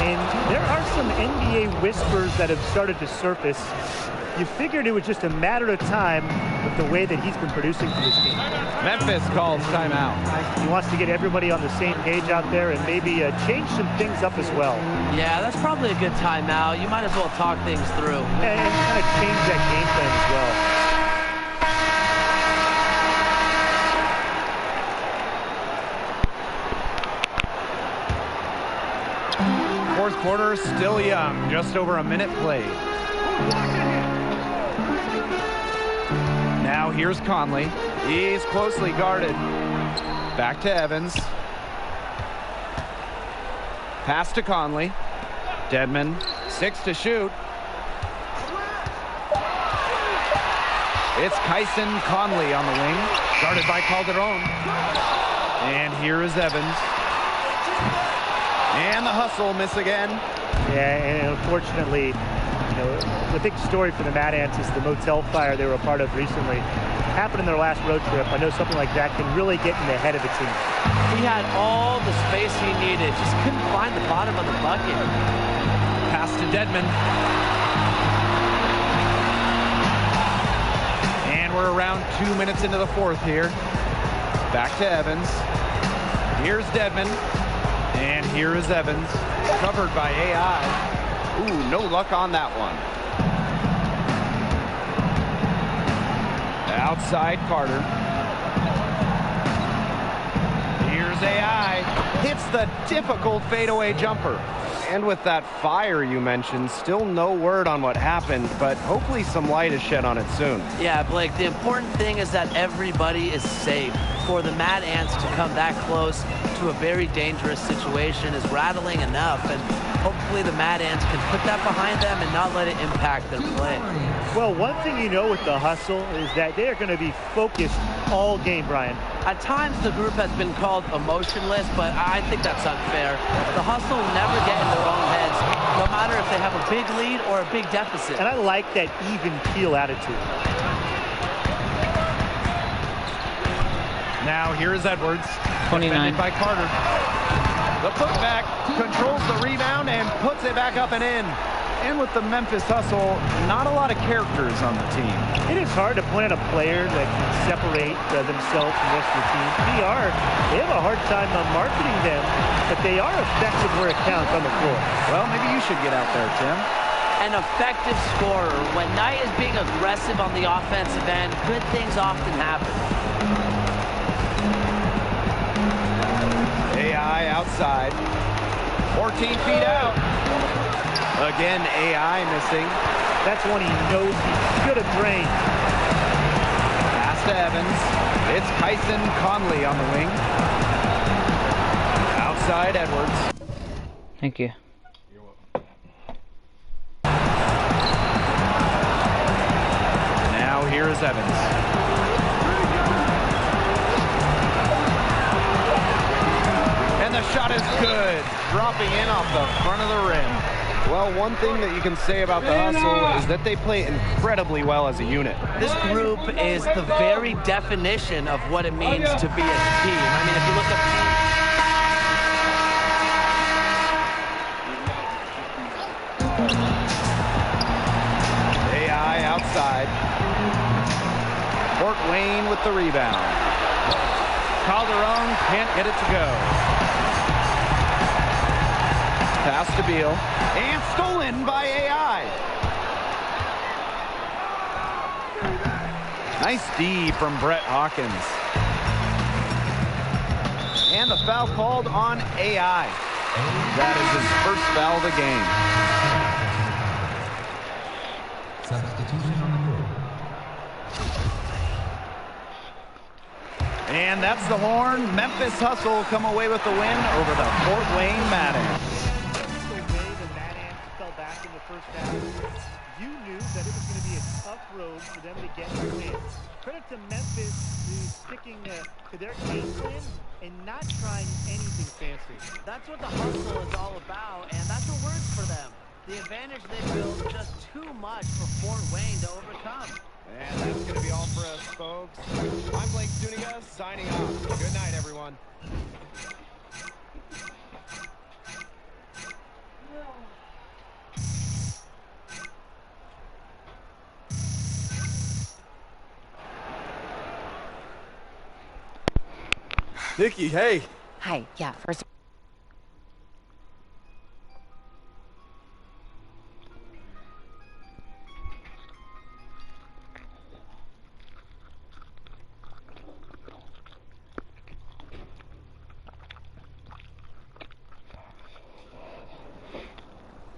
And there are some NBA whispers that have started to surface. You figured it was just a matter of time with the way that he's been producing for this team. Memphis calls timeout. He wants to get everybody on the same page out there and maybe change some things up as well. Yeah, that's probably a good timeout. You might as well talk things through. And kind of change that game plan as well. Fourth quarter still young, just over a minute played. Now here's Conley. He's closely guarded. Back to Evans. Pass to Conley. Dedman, 6 to shoot. It's Kyson Conley on the wing, guarded by Calderon. And here is Evans. And the hustle miss again. Yeah, and unfortunately, the big story for the Mad Ants is the motel fire they were a part of recently. Happened in their last road trip. I know something like that can really get in the head of a team. He had all the space he needed, just couldn't find the bottom of the bucket. Pass to Dedman. And we're around 2 minutes into the fourth here. Back to Evans. Here's Dedman. And here is Evans, covered by AI. Ooh, no luck on that one. Outside Carter. Here's AI. Hits the difficult fadeaway jumper. And with that fire you mentioned, still no word on what happened, but hopefully some light is shed on it soon. Yeah, Blake, the important thing is that everybody is safe. For the Mad Ants to come that close to a very dangerous situation is rattling enough, and hopefully the Mad Ants can put that behind them and not let it impact their play. Well, one thing you know with the hustle is that they are going to be focused all game, Brian. At times the group has been called emotionless, but I think that's unfair. The hustle will never get in their own heads, no matter if they have a big lead or a big deficit. And I like that even keel attitude. Now here's Edwards. 29. Defended by Carter. The putback controls the rebound and puts it back up and in. And with the Memphis Hustle, not a lot of characters on the team. It is hard to point out a player that can separate themselves from the rest of the team. They have a hard time marketing them, but they are effective where it counts on the floor. Well, maybe you should get out there, Tim. An effective scorer. When Knight is being aggressive on the offensive end, good things often happen. AI outside. 14 feet out. Again, AI missing. That's one he knows he should have drained. Pass to Evans. It's Kyson Conley on the wing. Outside Edwards. Thank you. Now here is Evans. And the shot is good, dropping in off the front of the rim. Well, one thing that you can say about the Hustle is that they play incredibly well as a unit. This group is the very definition of what it means to be a team. I mean, if you look at AI outside. Fort Wayne with the rebound. Calderon can't get it to go. Pass to Beal. And stolen by AI. Nice D from Brett Hawkins. And the foul called on AI. That is his first foul of the game. Substitution on the court. And that's the horn. Memphis Hustle come away with the win over the Fort Wayne Mad Ants. The way the Mad Ants fell back in the first half, you knew that it was going to be a tough road for them to get the win. Credit to Memphis who's sticking to their game plan and not trying anything fancy. That's what the hustle is all about, and that's what works for them. The advantage they built just too much for Fort Wayne to overcome. And that's going to be all for us, folks. I'm Blake Zuniga, signing off. Good night, everyone. Nikki, hey. Hi, yeah, first.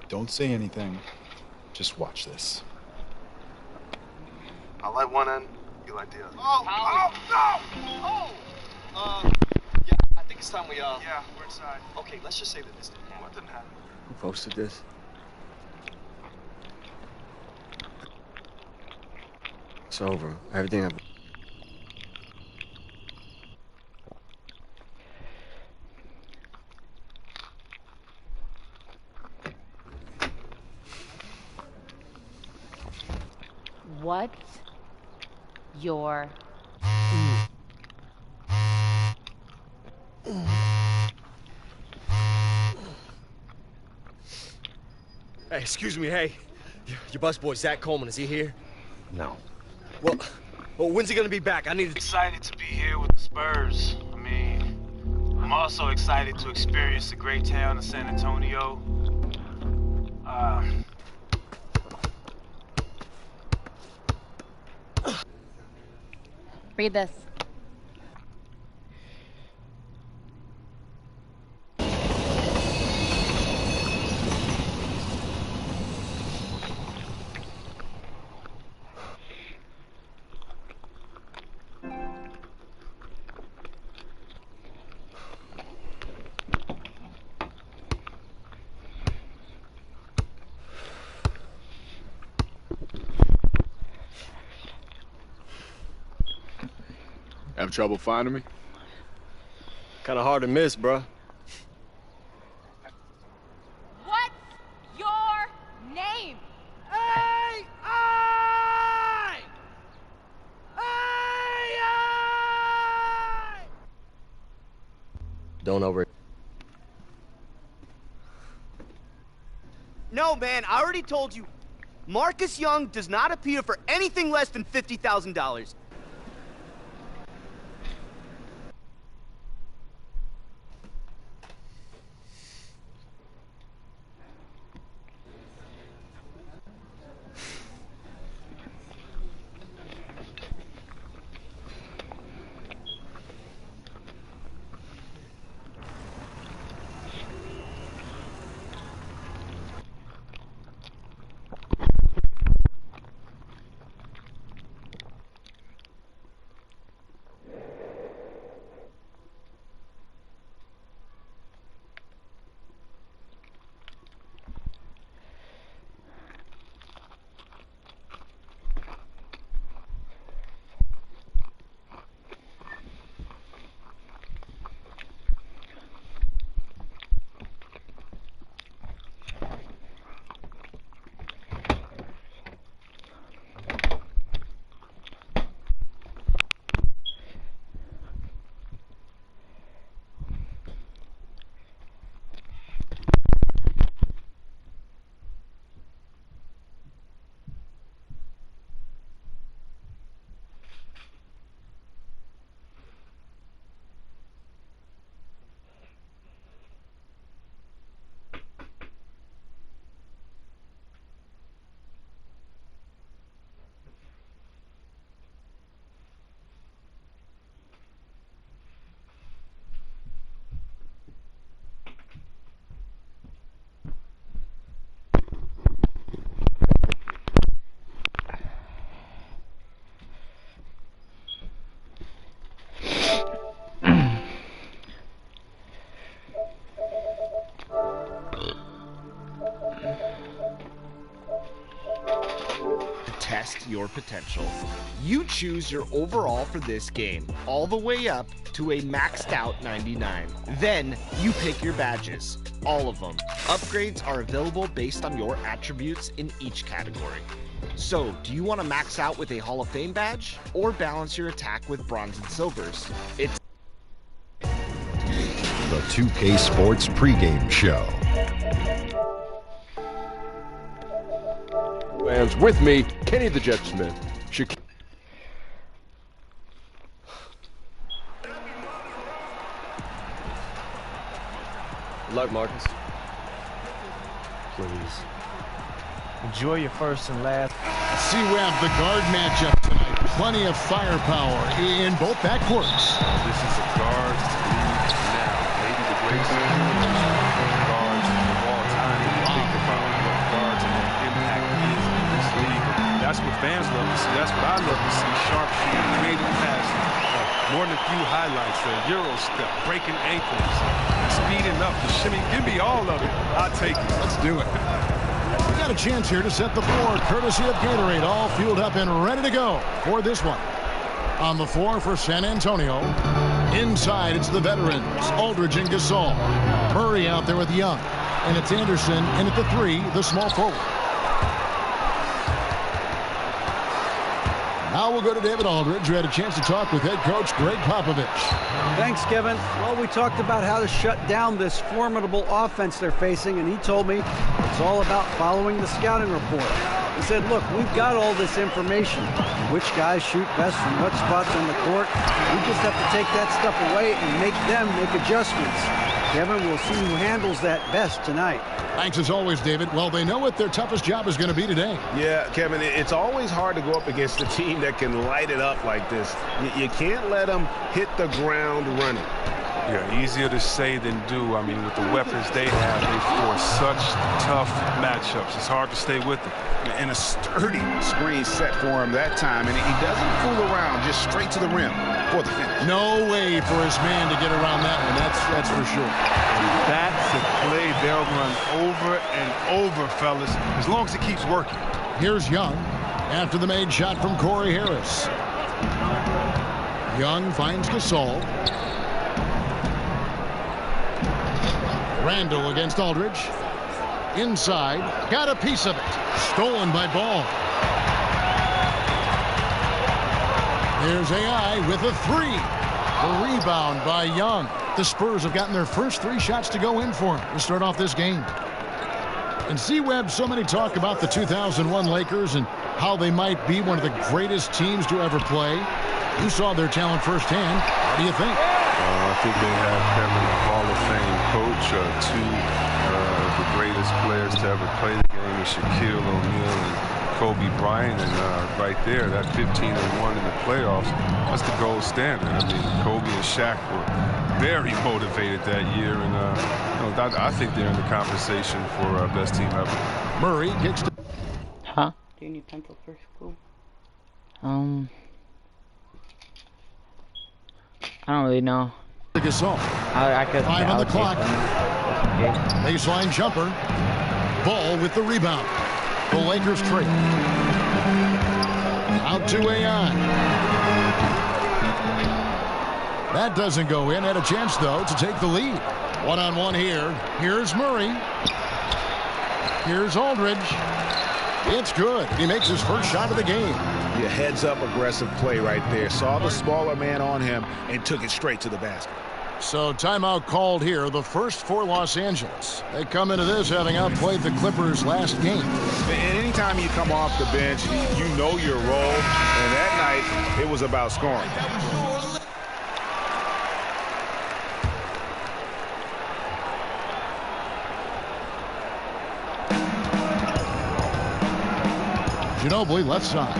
Don't say anything. Just watch this. I light one end, you light the other. Yeah, I think it's time we, Yeah, we're inside. Okay, let's just say that this didn't happen. What didn't happen? Who posted this? It's over. Everything I've... What's your Hey, excuse me, hey. Your busboy, Zach Coleman, is he here? No. Well, when's he gonna be back? I need to... Excited to be here with the Spurs. I mean, I'm also excited to experience the great town of San Antonio. read this? Have trouble finding me? Kinda hard to miss, bruh. What's your name? AI! Don't over... No, man, I already told you. Marcus Young does not appear for anything less than $50,000. test your potential. You choose your overall for this game, all the way up to a maxed out 99. Then you pick your badges, all of them. Upgrades are available based on your attributes in each category. So, do you want to max out with a Hall of Fame badge, or balance your attack with bronze and silvers? It's the 2K Sports pregame show. Fans, with me, Kenny the Jet Smith. Good luck, Marcus. Please. Enjoy your first and last. C-Web, the guard matchup tonight. Plenty of firepower in both backcourts. This is a guards league now. Maybe the greatest guards of all time. When you think about what guards and what impact is in this league. That's what fans love to see. That's what I love to see. Sharp shooting, creative passing. More than a few highlights. A Euro step, breaking ankles, speeding up, the shimmy. Give me all of it. I'll take it. Let's do it. We got a chance here to set the floor, courtesy of Gatorade, all fueled up and ready to go for this one. On the floor for San Antonio. Inside, it's the veterans, Aldridge and Gasol. Murray out there with Young. And it's Anderson, and at the 3, the small forward. Now we'll go to David Aldridge, who had a chance to talk with head coach Greg Popovich. Thanks, Kevin. Well, we talked about how to shut down this formidable offense they're facing, and he told me it's all about following the scouting report. He said, look, we've got all this information. Which guys shoot best from what spots on the court. We just have to take that stuff away and make them make adjustments. Kevin, we'll see who handles that best tonight. Thanks as always, David. Well, they know what their toughest job is going to be today. Yeah, Kevin, it's always hard to go up against a team that can light it up like this. You can't let them hit the ground running. Yeah, easier to say than do. I mean, with the weapons they have, they force such tough matchups. It's hard to stay with them. And a sturdy screen set for him that time, and he doesn't fool around, just straight to the rim for the finish. No way for his man to get around that one, that's for sure. That's a play they'll run over and over, fellas, as long as it keeps working. Here's Young after the made shot from Corey Harris. Young finds Gasol. Randall against Aldridge. Inside, got a piece of it. Stolen by Ball. There's AI with a 3. The rebound by Young. The Spurs have gotten their first 3 shots to go in for him to start off this game. And C-Web, so many talk about the 2001 Lakers and how they might be one of the greatest teams to ever play. You saw their talent firsthand. What do you think? I think they have Kevin, a Hall of Fame coach, 2 of the greatest players to ever play the game, is Shaquille O'Neal and Kobe Bryant, and right there, that 15-1 in the playoffs, that's the gold standard. I mean, Kobe and Shaq were very motivated that year, and I think they're in the conversation for best team ever. Murray kicks to... Huh? Do you need pencils for school? I don't really know. Gasol. I could 5 on the clock. Baseline jumper. Ball with the rebound. The Lakers trade. Out to AI. That doesn't go in. Had a chance, though, to take the lead. One-on-one here. Here's Murray. Here's Aldridge. It's good. He makes his first shot of the game. Yeah, heads-up aggressive play right there. Saw the smaller man on him and took it straight to the basket. So timeout called here, the first for Los Angeles. They come into this having outplayed the Clippers last game. And anytime you come off the bench, you know your role. And that night, it was about scoring. Ginobili, left side.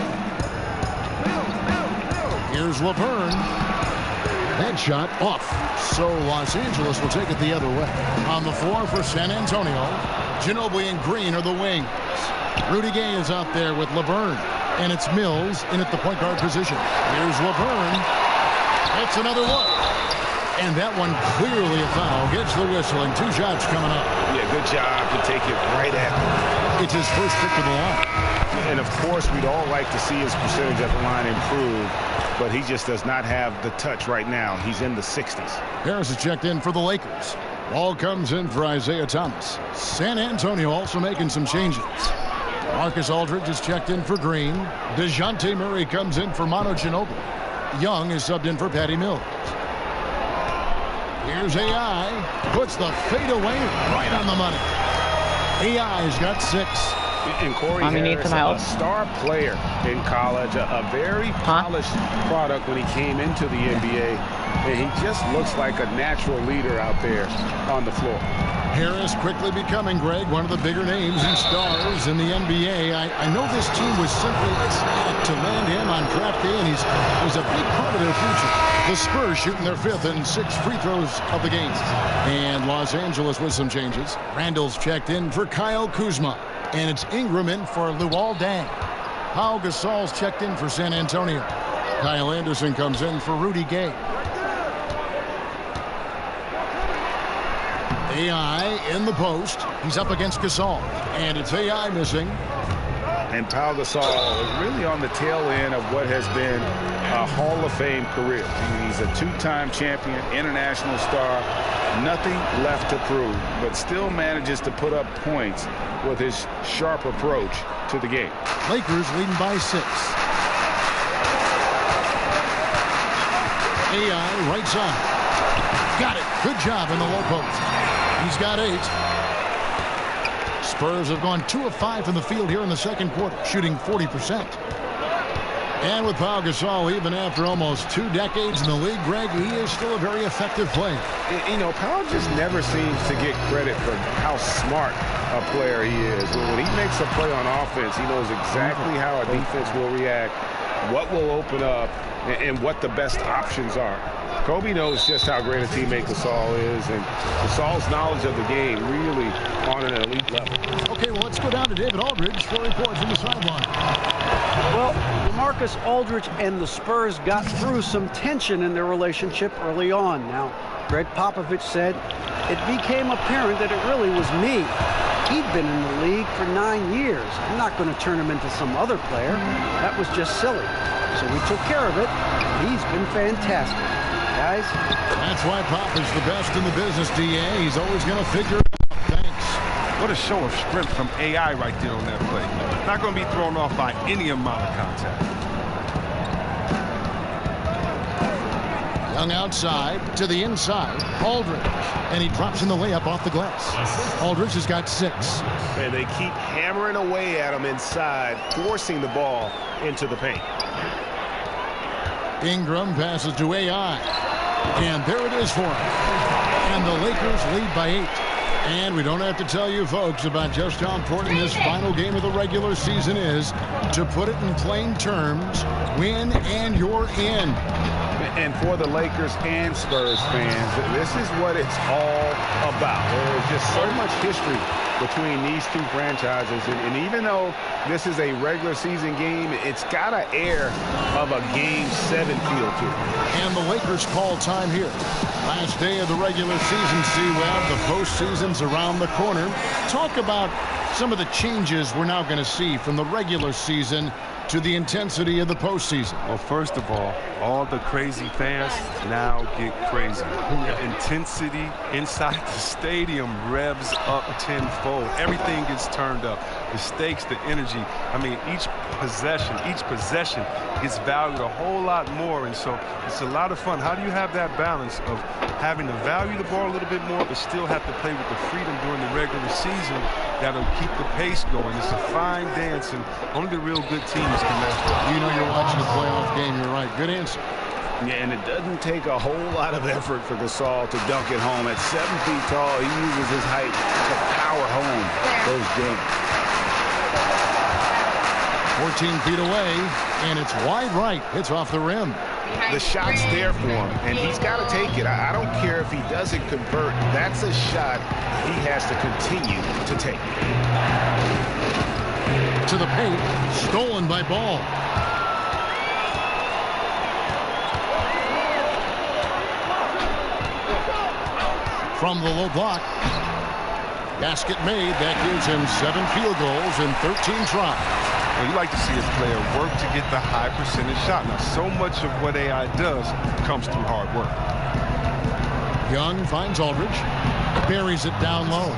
Here's Laverne. That shot off. So Los Angeles will take it the other way. On the floor for San Antonio, Ginobili and Green are the wings. Rudy Gay is out there with Laverne. And it's Mills in at the point guard position. Here's Laverne. That's another look. And that one clearly a foul. Gets the whistle and 2 shots coming up. Yeah, good job to take it right at him. It's his first trip to the line. And of course, we'd all like to see his percentage at the line improve, but he just does not have the touch right now. He's in the 60s. Harris is checked in for the Lakers. Ball comes in for Isaiah Thomas. San Antonio also making some changes. Marcus Aldridge is checked in for Green. DeJounte Murray comes in for Manu Ginobili. Young is subbed in for Patty Mills. Here's AI. Puts the fadeaway right on the money. AI's got 6. And Corey Harris, a star player in college, a very polished product when he came into the NBA. And he just looks like a natural leader out there on the floor. Harris quickly becoming, Greg, one of the bigger names and stars in the NBA. I know this team was simply ecstatic to land him on draft day, and he's a big part of their future. The Spurs shooting their 5th and 6th free throws of the game. And Los Angeles with some changes. Randall's checked in for Kyle Kuzma. And it's Ingram in for Luol Deng. Pau Gasol's checked in for San Antonio. Kyle Anderson comes in for Rudy Gay. AI in the post. He's up against Gasol. And it's AI missing. And Pau Gasol is really on the tail end of what has been a Hall of Fame career. He's a 2-time champion, international star, nothing left to prove, but still manages to put up points with his sharp approach to the game. Lakers leading by 6. AI right side. Got it. Good job in the low post. He's got 8. Spurs have gone 2 of 5 from the field here in the second quarter, shooting 40%. And with Pau Gasol, even after almost 2 decades in the league, Greg, he is still a very effective player. You know, Pau just never seems to get credit for how smart a player he is. When he makes a play on offense, he knows exactly how a defense will react, what will open up, and what the best options are. Kobe knows just how great a teammate Gasol is, and Gasol's knowledge of the game really on an elite level. Okay, well, let's go down to David Aldridge for a report from the sideline. Well, LaMarcus Aldridge and the Spurs got through some tension in their relationship early on. Now, Greg Popovich said it became apparent that it really was me. He'd been in the league for 9 years. I'm not going to turn him into some other player. That was just silly. So we took care of it. He's been fantastic. Guys? That's why Pop is the best in the business, DA. He's always going to figure it out. Thanks. What a show of strength from AI right there on that play. Not going to be thrown off by any amount of contact. Young outside to the inside. Aldridge. And he drops in the layup off the glass. Aldridge has got 6. And they keep hammering away at him inside, forcing the ball into the paint. Ingram passes to AI. And there it is for him. And the Lakers lead by 8. And we don't have to tell you folks about just how important this final game of the regular season is. To put it in plain terms, win and you're in. And for the Lakers and Spurs fans, this is what it's all about. There's just so much history between these two franchises. And even though this is a regular season game, it's got an air of a Game 7 feel to it. And the Lakers call time here. Last day of the regular season, C-Web. The postseason's around the corner. Talk about some of the changes we're now going to see from the regular season to the intensity of the postseason. Well, first of all the crazy fans now get crazy. The intensity inside the stadium revs up tenfold. Everything gets turned up. The stakes, the energy. I mean, each possession gets valued a whole lot more, and so it's a lot of fun. How do you have that balance of having to value the ball a little bit more, but still have to play with the freedom during the regular season that'll keep the pace going? It's a fine dance, and only the real good teams can master it. You know you're watching a playoff game. You're right. Good answer. Yeah, and it doesn't take a whole lot of effort for Gasol to dunk it home. At 7 feet tall, he uses his height to power home those games. 14 feet away, and it's wide right. It's off the rim. The shot's there for him, and he's got to take it. I don't care if he doesn't convert. That's a shot he has to continue to take. To the paint, stolen by Ball. From the low block. Basket made. That gives him 7 field goals and 13 tries. Well, you like to see a player work to get the high percentage shot. Now, so much of what AI does comes through hard work. Young finds Aldridge, buries it down low.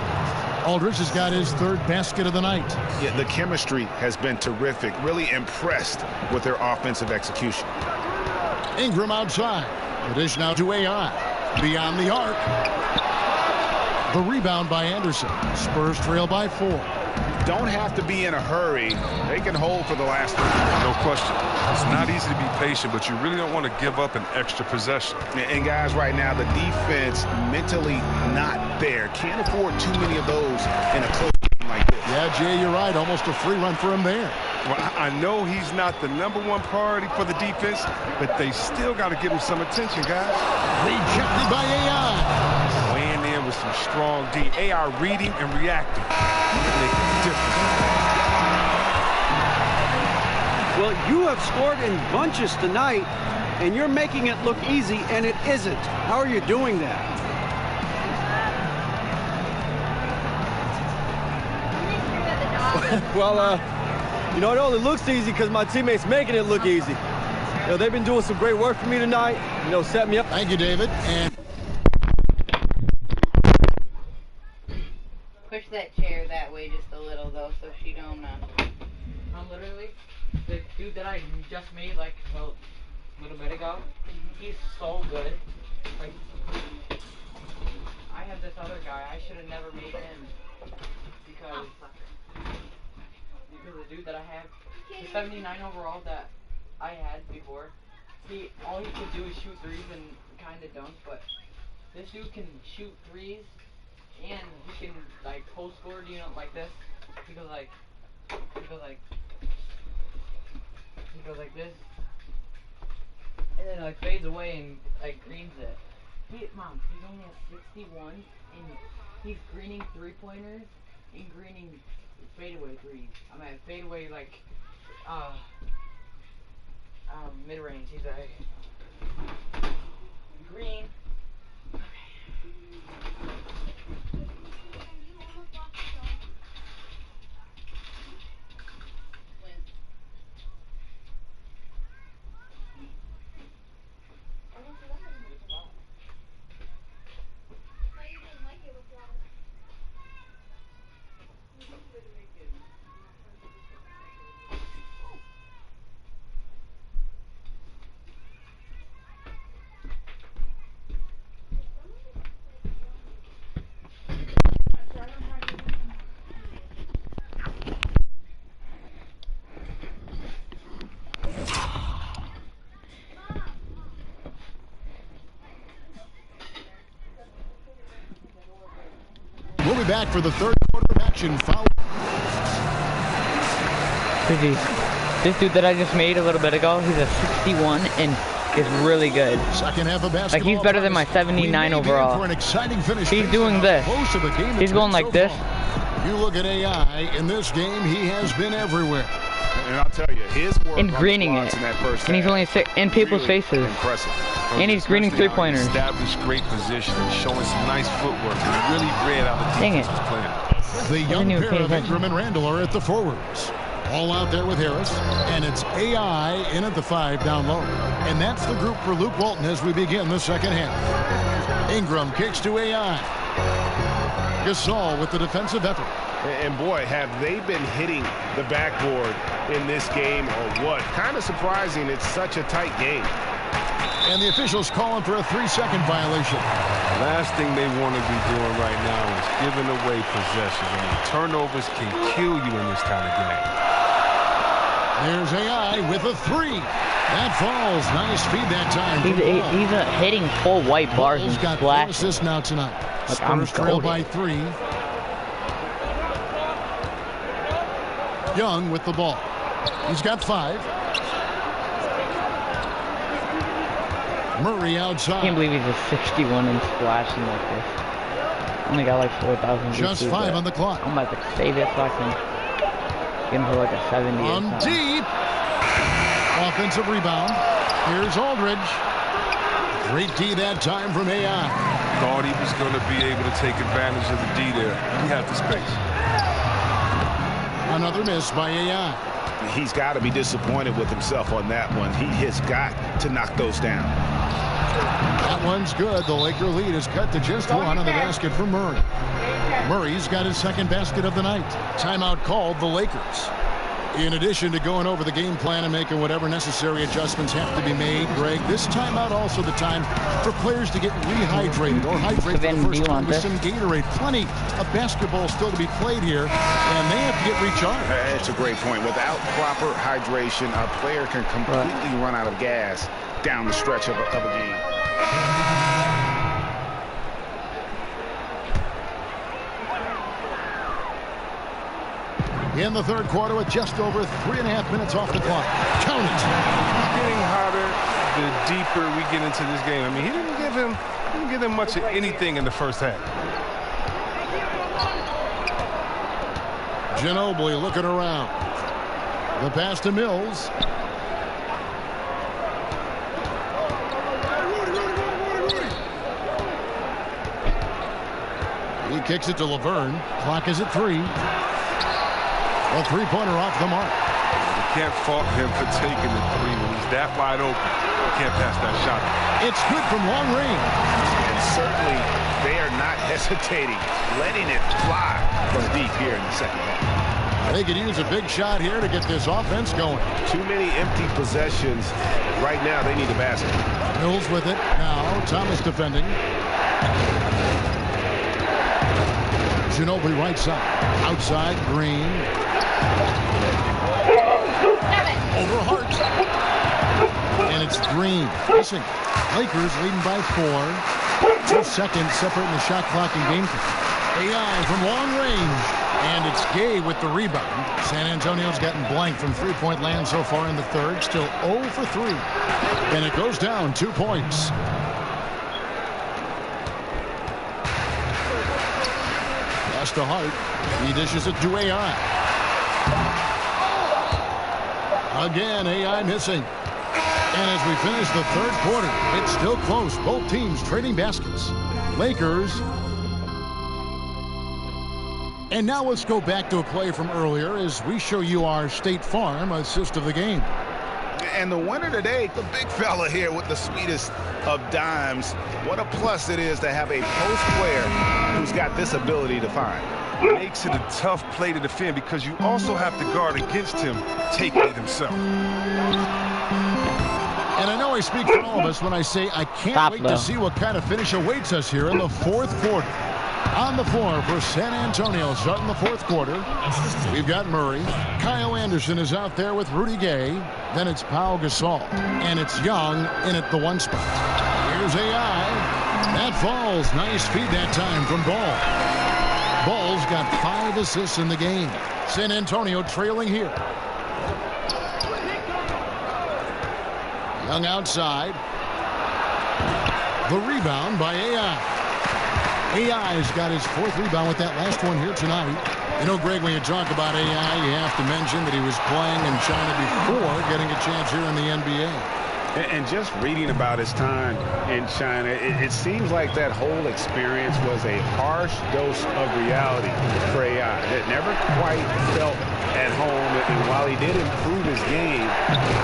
Aldridge has got his third basket of the night. Yeah, the chemistry has been terrific. Really impressed with their offensive execution. Ingram outside. The dish now to AI. Beyond the arc. The rebound by Anderson. Spurs trail by 4. Don't have to be in a hurry. They can hold for the last 3. No question. It's not easy to be patient, but you really don't want to give up an extra possession. And guys, right now, the defense mentally not there. Can't afford too many of those in a close game like this. Yeah, Jay, you're right. Almost a free run for him there. Well, I know he's not the #1 priority for the defense, but they still got to give him some attention, guys. Rejected by AI. Weighing in with some strong D. AI reading and reacting. Make a difference. Well, you have scored in bunches tonight, and you're making it look easy, and it isn't. How are you doing that? Well, you know, it only looks easy because my teammates making it look easy. You know, they've been doing some great work for me tonight. You know, set me up. Thank you, David. And Push that chair that way just a little, though, so she don't, I'm literally, the dude that I just made, like, a little bit ago, he's so good. Like, I have this other guy, I should have never made him, because the dude that I have, the 79 overall that I had before, all he could do is shoot threes and kind of dunk, but this dude can shoot threes, and he can, like, post score, you know, like this. He goes like this, and then, like, fades away and, like, greens it. Mom, he's only at 61, and he's greening three-pointers and greening fadeaway threes. I'm at fadeaway, like, mid-range. He's like, green. we'll be back for the third quarter of action. Foul. This dude that I just made a little bit ago, he's a 61 and is really good. Second half of basketball. Like, he's better than my 79 overall. For an exciting finish. He's doing this. He's going like this. You look at AI in this game, he has been everywhere. And I'll tell you, his work and greening it. And he's only in people's really faces. Impressive. And he's greening three-pointers. Established great position and showing some nice footwork. And really read how the defense was playing. The young pair of Ingram and Randall are at the forwards. All out there with Harris. And it's AI in at the 5 down low. And that's the group for Luke Walton as we begin the second half. Ingram kicks to AI. Gasol with the defensive effort. And boy, have they been hitting the backboard in this game or what? Kind of surprising. It's such a tight game. And the officials calling for a 3-second violation. Last thing they want to be doing right now is giving away possessions. I mean, turnovers can kill you in this kind of game. There's AI with a 3. That falls. Nice feed that time. He's hitting full white bars and got 4 assists now tonight. Spurs trail by 3. Young with the ball. He's got 5. Murray outside. I can't believe he's a 61 and splashing like this. Only got like 4,000. Just 5 on the clock. I'm about to save it so I can get him for like a 70. On deep. Offensive rebound. Here's Aldridge. Great D that time from AI. Thought he was going to be able to take advantage of the D there. He had the space. Another miss by AI. He's got to be disappointed with himself on that one. He has got to knock those down. That one's good. The Laker lead is cut to just one on the basket for Murray. Murray's got his second basket of the night. Timeout called the Lakers. In addition to going over the game plan and making whatever necessary adjustments have to be made, Greg, this timeout also the time for players to get rehydrated or hydrated for the first time with some Gatorade. Plenty of basketball still to be played here, and they have to get recharged. That's a great point. Without proper hydration, a player can completely run out of gas down the stretch of a game. In the third quarter with just over 3.5 minutes off the clock. Count it. It's getting hotter the deeper we get into this game. I mean, he didn't give him much of anything in the first half. Ginobili looking around. The pass to Mills. He kicks it to Laverne. Clock is at 3. A three-pointer off the mark. You can't fault him for taking the three when he's that wide open. You can't pass that shot. It's good from long range. And certainly they are not hesitating, letting it fly from deep here in the second half. They could use a big shot here to get this offense going. Too many empty possessions. Right now they need a basket. Mills with it. Now Thomas defending. Ginobili right side. Outside, Green. Over Hart. And it's Green. Missing. Lakers leading by 4. 2 seconds separating the shot clock and game clock. AI from long range. And it's Gay with the rebound. San Antonio's gotten blank from three-point land so far in the third. Still 0 for 3. And it goes down 2 points. Pass to Hart. He dishes it to AI. Again, AI missing. And as we finish the third quarter, it's still close. Both teams trading baskets. Lakers. And now let's go back to a play from earlier as we show you our State Farm assist of the game. And the winner today, the big fella here with the sweetest of dimes. What a plus it is to have a post player who's got this ability to find. It makes it a tough play to defend because you also have to guard against him taking it himself. And I know I speak for all of us when I say I can't wait to see what kind of finish awaits us here in the fourth quarter. On the floor for San Antonio starting the fourth quarter, we've got Murray. Kyle Anderson is out there with Rudy Gay. Then it's Pau Gasol. And it's Young in at the 1 spot. Here's AI. That falls. Nice feed that time from Ball. Ball's got 5 assists in the game. San Antonio trailing here. Young outside. The rebound by AI. AI's got his 4th rebound with that last one here tonight. You know, Greg, when you talk about AI, you have to mention that he was playing in China before getting a chance here in the NBA. And just reading about his time in China, it seems like that whole experience was a harsh dose of reality for AI. It never quite felt at home, and while he did improve his game,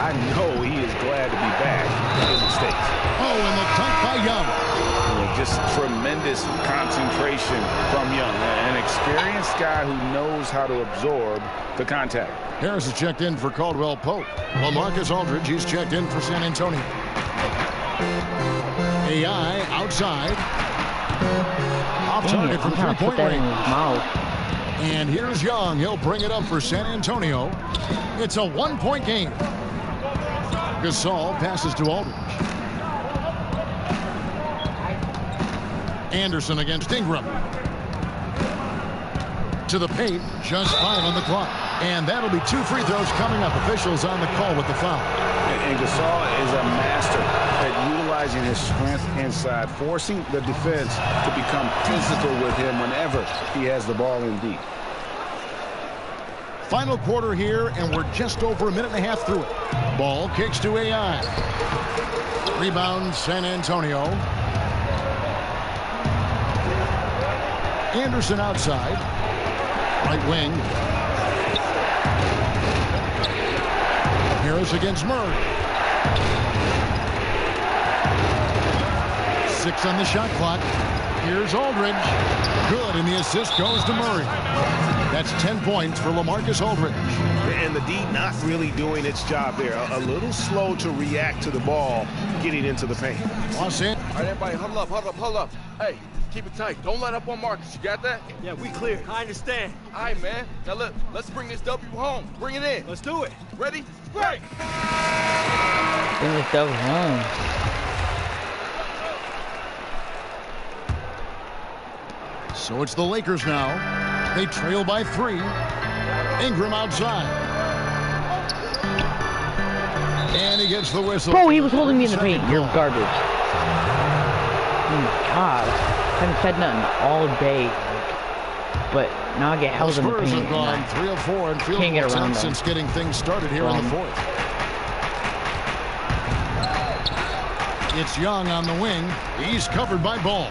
I know he is glad to be back in the States. Oh, and the dunk by Young. Just tremendous concentration from Young, an experienced guy who knows how to absorb the contact. Harris is checked in for Caldwell Pope. LaMarcus Aldridge, he's checked in for San Antonio. AI outside. Off target from three-point range. And here's Young. He'll bring it up for San Antonio. It's a 1-point game. Gasol passes to Aldridge. Anderson against Ingram. To the paint, just 5 on the clock. And that'll be 2 free throws coming up. Officials on the call with the foul. And Gasol is a master at utilizing his strength inside, forcing the defense to become physical with him whenever he has the ball in deep. Final quarter here, and we're just over 1.5 minutes through it. Ball kicks to AI. Rebound, San Antonio. Anderson outside. Right wing. Harris against Murray. 6 on the shot clock. Here's Aldridge. Good, and the assist goes to Murray. That's 10 points for LaMarcus Aldridge. And the D not really doing its job there. A little slow to react to the ball getting into the paint. Los Angeles. All right, everybody, huddle up. Hey, keep it tight. Don't let up on Marcus. You got that? Yeah, we clear. I understand. All right, man. Now, look, let's bring this W home. Bring it in. Let's do it. Ready? Break! Bring this W home. So it's the Lakers now. They trail by 3. Ingram outside. And he gets the whistle. Bro, he was holding me in the paint. You're garbage. Oh my God. I haven't said nothing all day. But now I get held in the Spurs paint. have gone 3 of 4 and field goal attempts since getting things started here in the 4th. It's Young on the wing. He's covered by Ball.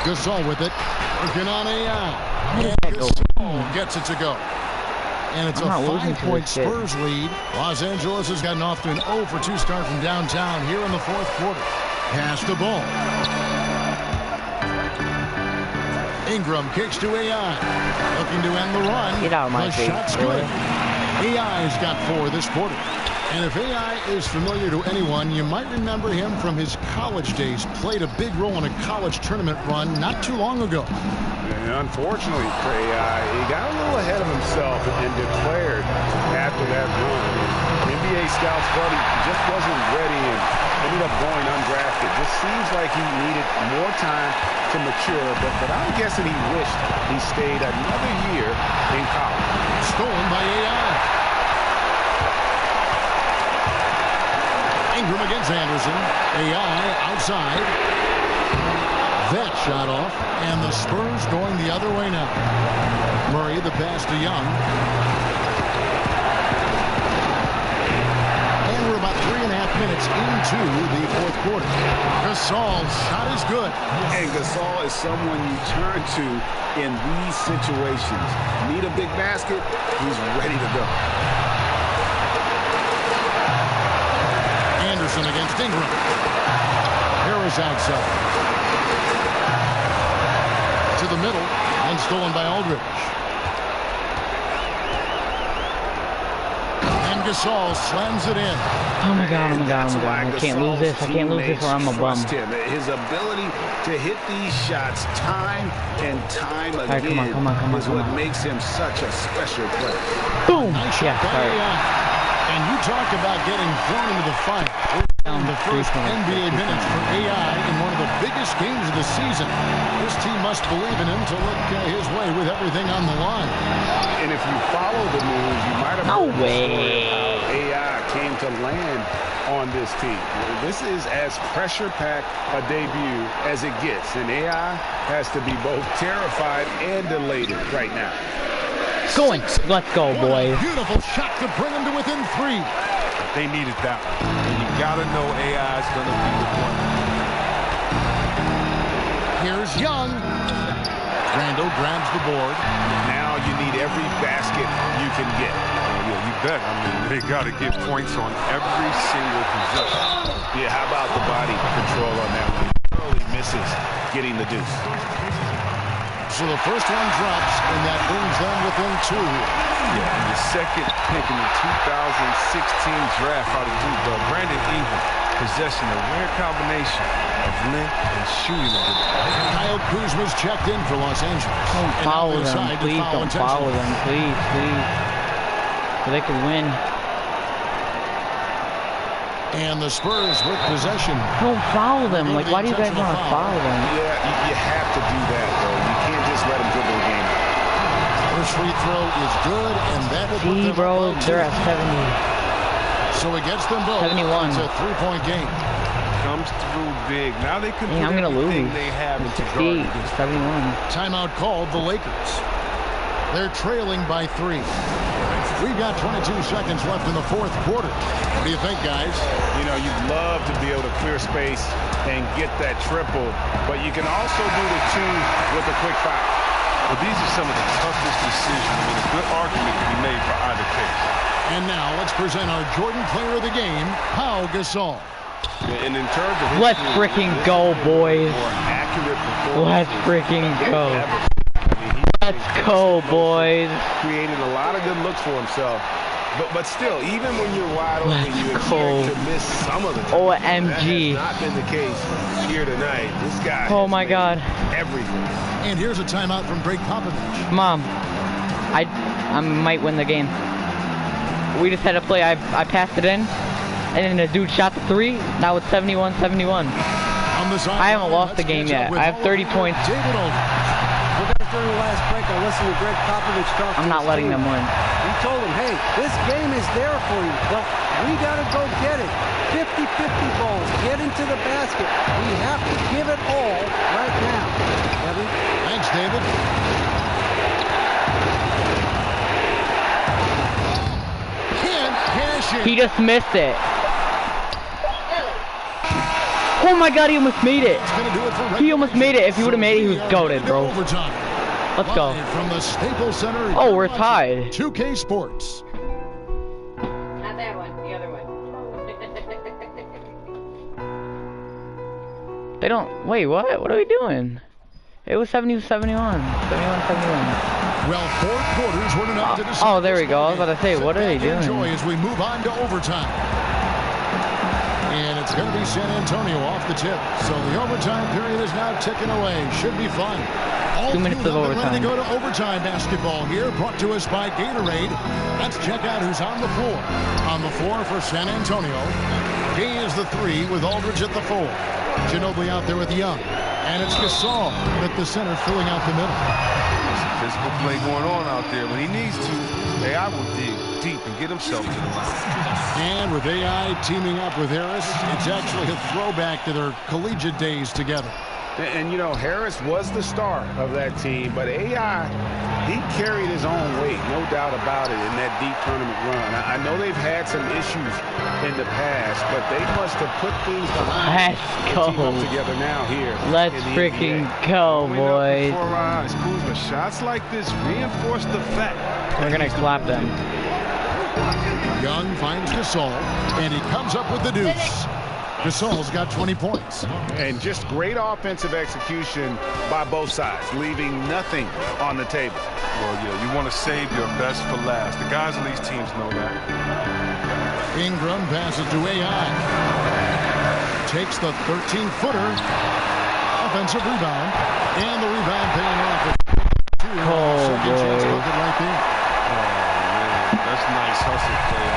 Gasol with it. Working on AI. Gasol gets it to go. And it's a 5-point Spurs lead. Los Angeles has gotten off to an 0 for 2 start from downtown here in the 4th quarter. Pass the ball. Ingram kicks to AI. Looking to end the run. Get out of my face. Shot's good. AI's got 4 this quarter. And if AI is familiar to anyone, you might remember him from his college days. Played a big role in a college tournament run not too long ago. And unfortunately for AI, he got a little ahead of himself and declared after that run. NBA scouts thought he just wasn't ready and ended up going undrafted. Just seems like he needed more time to mature, but I'm guessing he wished he stayed another year in college. Stolen by AI. Ingram against Anderson. AI outside. That shot off, and the Spurs going the other way now. Murray, the pass to Young. And we're about 3.5 minutes into the 4th quarter. Gasol's shot is good. And Gasol is someone you turn to in these situations. Need a big basket, he's ready to go. Anderson against Ingram. Harris outside. To the middle, and stolen by Aldridge. And Gasol slams it in. Oh my God, oh my God, oh my God. I can't lose this. I can't lose this or I'm a bum. His ability to hit these shots time and time again right, come on, is what makes him such a special player. Boom! Nice Yeah, sorry. And you talk about getting thrown into the fight. The first NBA minutes for AI in one of the biggest games of the season. This team must believe in him to look his way with everything on the line. And if you follow the moves, you might have no heard way. How AI came to land on this team. This is as pressure-packed a debut as it gets, and AI has to be both terrified and elated right now. Going. Let's go, boys. Beautiful shot to bring him to within 3. They needed that one. And you gotta know AI is gonna be the one. Here's Young. Randall grabs the board. Now you need every basket you can get. Yeah, you bet. I mean, they gotta get points on every single possession. Yeah, how about the body control on that one? He barely misses getting the deuce. So the first one drops, and that brings them within 2. Yeah, and the second pick in the 2016 draft out of Duke, Brandon Ingram, possessing a rare combination of length and shooting ability. Kyle Kuzma's checked in for Los Angeles. Don't foul them, please. Don't foul them, please, please. So they can win. And the Spurs with possession. Don't foul them. Like, why do you guys want to foul them? Yeah, you have to do that, though. You can't just let them dribble the game. First free throw is good, and that will put them bro, they're at 70. So it gets them both. 71. It's a 3-point game. Comes through big. Now they can put I'm gonna everything lose. they have into guard. 71. Timeout called the Lakers. They're trailing by 3. We've got 22 seconds left in the 4th quarter. What do you think, guys? You know, you'd love to be able to clear space and get that triple, but you can also do the 2 with a quick foul. But these are some of the toughest decisions. I mean, a good argument can be made for either case. And now let's present our Jordan player of the game, Pau Gasol. And in terms of let's freaking go, boys. Let's freaking go. Let's go, boys. Created a lot of good looks for himself. But still, even when you're wide open, you expect to miss some of the time. OMG. That has not been the case here tonight. This guy oh my God. Everything. And here's a timeout from Greg Popovich. Mom, I might win the game. We just had a play. I passed it in, and then the dude shot the three. Now it's 71-71. I haven't lost the game yet. I have 30 points. During the last break, I listened to Greg Popovich talk. I'm not letting them win. He told them, hey, this game is there for you, but we got to go get it. 50-50 balls, get into the basket. We have to give it all right now. Kevin? Thanks, David. Can't cash it. He just missed it. Oh my God, he almost made it. He almost made it. If he would have made it, he was goated, bro. Let's go. From the Staples Center. Oh, we're tied. 2K Sports. Not that one, the other one. They don't. Wait, what? What are we doing? It was 70-71. 71-71. Well, 4 quarters weren't enough to decide. Oh, there we go. I was about to say, what are they doing? Enjoy as we move on to overtime. And it's going to be San Antonio off the tip. So the overtime period is now ticking away. Should be fun. All 2 minutes of overtime. Ready to go to overtime basketball here, brought to us by Gatorade. Let's check out who's on the floor. On the floor for San Antonio, he is the 3 with Aldridge at the 4. Ginobili out there with Young. And it's Gasol at the center filling out the middle. Physical play going on out there. When he needs to, AI will dig deep and get himself to the line. And with AI teaming up with Harris, it's actually a throwback to their collegiate days together. And you know, Harris was the star of that team, but AI, he carried his own weight, no doubt about it, in that deep tournament run. I know they've had some issues in the past, but they must have put things behind them together now here. Let's freaking go, boys. Kuzma, shots like this reinforce the fact we're gonna clap them. Young finds Gasol, and he comes up with the deuce. Gasol's got 20 points. And just great offensive execution by both sides, leaving nothing on the table. Well, yeah, you want to save your best for last. The guys on these teams know that. Ingram passes to AI. Takes the 13-footer. Offensive rebound. And the rebound paying off. Oh, boy. Right there. Oh, man. That's nice hustle play.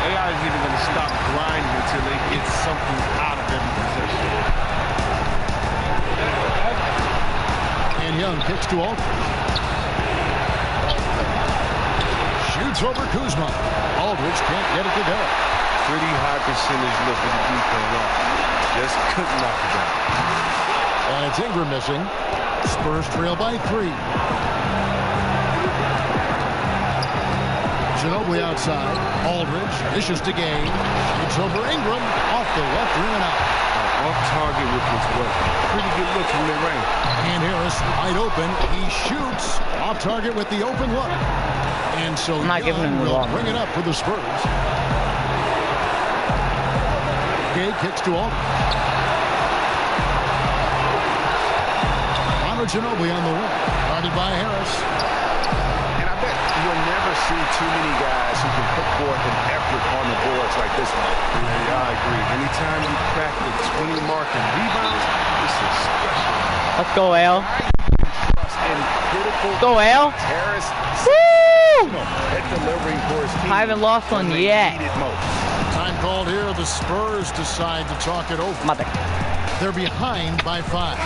AI isn't even going to stop grinding until they get something out of every possession. And Young kicks to Aldridge. Shoots over Kuzma. Aldridge can't get it to go. Pretty high percentage look at the defense. Just couldn't knock it down. And it's Ingram missing. Spurs trail by 3. Ginobili outside. Aldridge dishes to Gay. It's over Ingram. Off the left rim and out. Off target with his weapon. Pretty good look from the range. And Harris wide open. He shoots. Off target with the open look. And so I'm not giving him the ball. Bring it up for the Spurs. Gay kicks to Aldridge. Ginobili on the wing. Guarded by Harris. And I bet you'll never see too many guys who can put forth an effort on the boards like this one. Yeah, I agree. Anytime you crack the 20 mark and rebounds, this is special. Let's go, Al. Let's go, Al. Harris. Woo! Delivering for his team. I haven't lost one yet. Time called here. The Spurs decide to talk it over. They're behind by 5.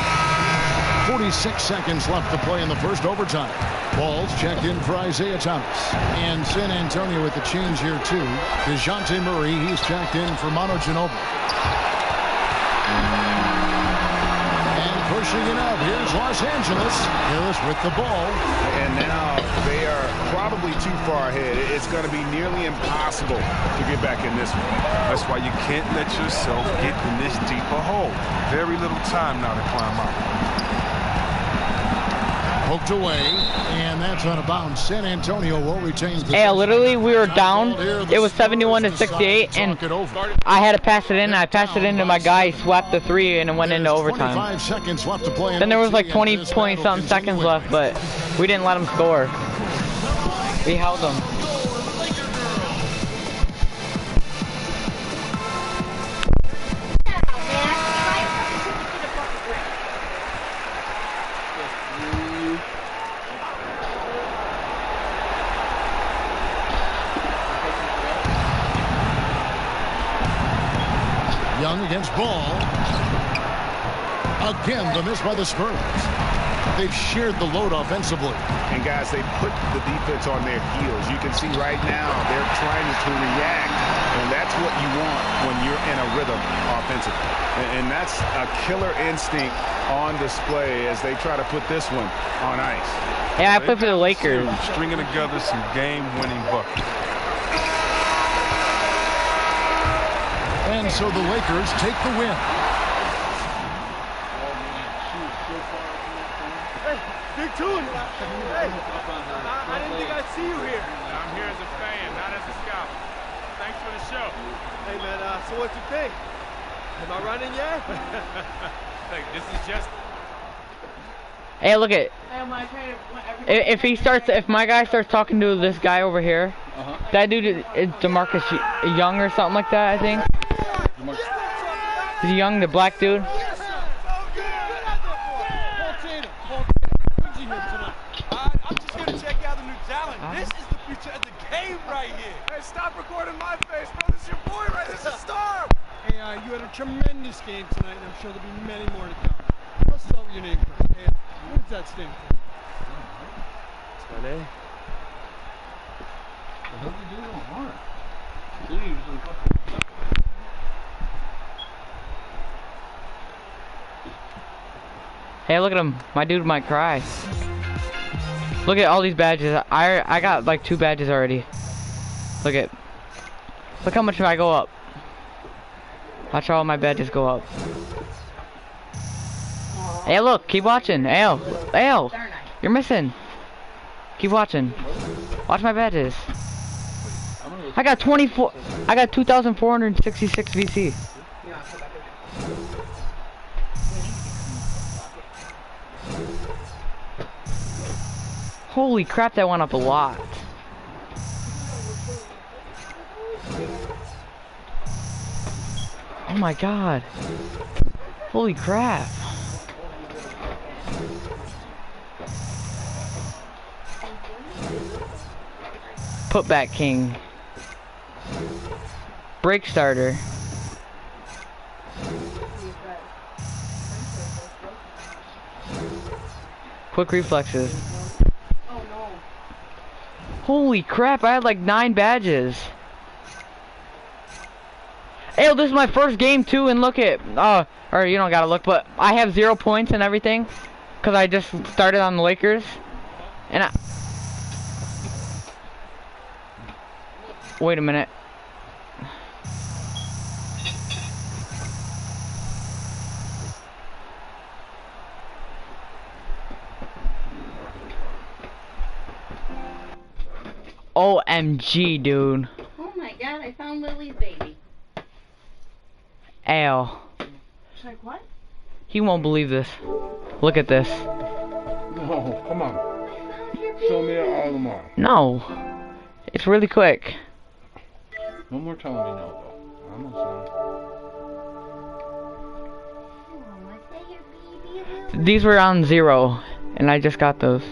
46 seconds left to play in the first overtime. Ball's checked in for Isaiah Thomas. And San Antonio with the change here, too. DeJounte Murray, he's checked in for Manu Ginobili. And pushing it up, here's Los Angeles. Harris with the ball. And now they are probably too far ahead. It's going to be nearly impossible to get back in this one. That's why you can't let yourself get in this deep a hole. Very little time now to climb out. Poked away, and that's out of bounds. San Antonio will retain possession. Hey, literally, we were down. It was 71 to 68, and I had to pass it in. I passed it into my guy. He swept the 3, and it went into overtime. 25 seconds left to play. Then there was like 20-point-something seconds left, but we didn't let them score. We held them. Young against Ball. Again, the miss by the Spurs. They've shared the load offensively. And guys, they put the defense on their heels. You can see right now they're trying to react, and that's what you want when you're in a rhythm offensively. And that's a killer instinct on display as they try to put this one on ice. Yeah, I played for the Lakers. Stringing together some game-winning buckets. And so the Lakers take the win. Hey, Big Tune. Hey, I didn't think I'd see you here. I'm here as a fan, not as a scout. Thanks for the show. Hey, man, so what you think? Am I running yet? Like, this is just... Hey, look at. If my guy starts talking to this guy over here, that dude is DeMarcus Young or something like that, I think. Is he Young, the black dude? I'm just here to check out the new talent. This is the future of the game right here. Hey, stop recording my face, bro. This is your boy, right? This is a star. Hey, you had a tremendous game tonight, and I'm sure there'll be many more to come. Let's start with your name first. Hey, what does that stand for? It's my name. I hope you do it hard. Hey, look at him. My dude might cry. Look at all these badges. I got like 2 badges already. Look how much I go up. Watch all my badges go up. Hey, look, keep watching. Al, you're missing. Keep watching. Watch my badges. I got 24. I got 2,466 VC. Holy crap, that went up a lot. Oh my god. Holy crap. Putback King. Break starter. Quick reflexes. Holy crap, I had like 9 badges. Hey, this is my first game too, and look at, or you don't gotta look, but I have 0 points and everything, because I just started on the Lakers, and wait a minute. OMG, dude. Oh my god, I found Lily's baby. Al. She's like, what? He won't believe this. Look at this. No, come on. Show me all tomorrow. No. It's really quick. No more telling me no, though. I'm not saying. These were on 0, and I just got those.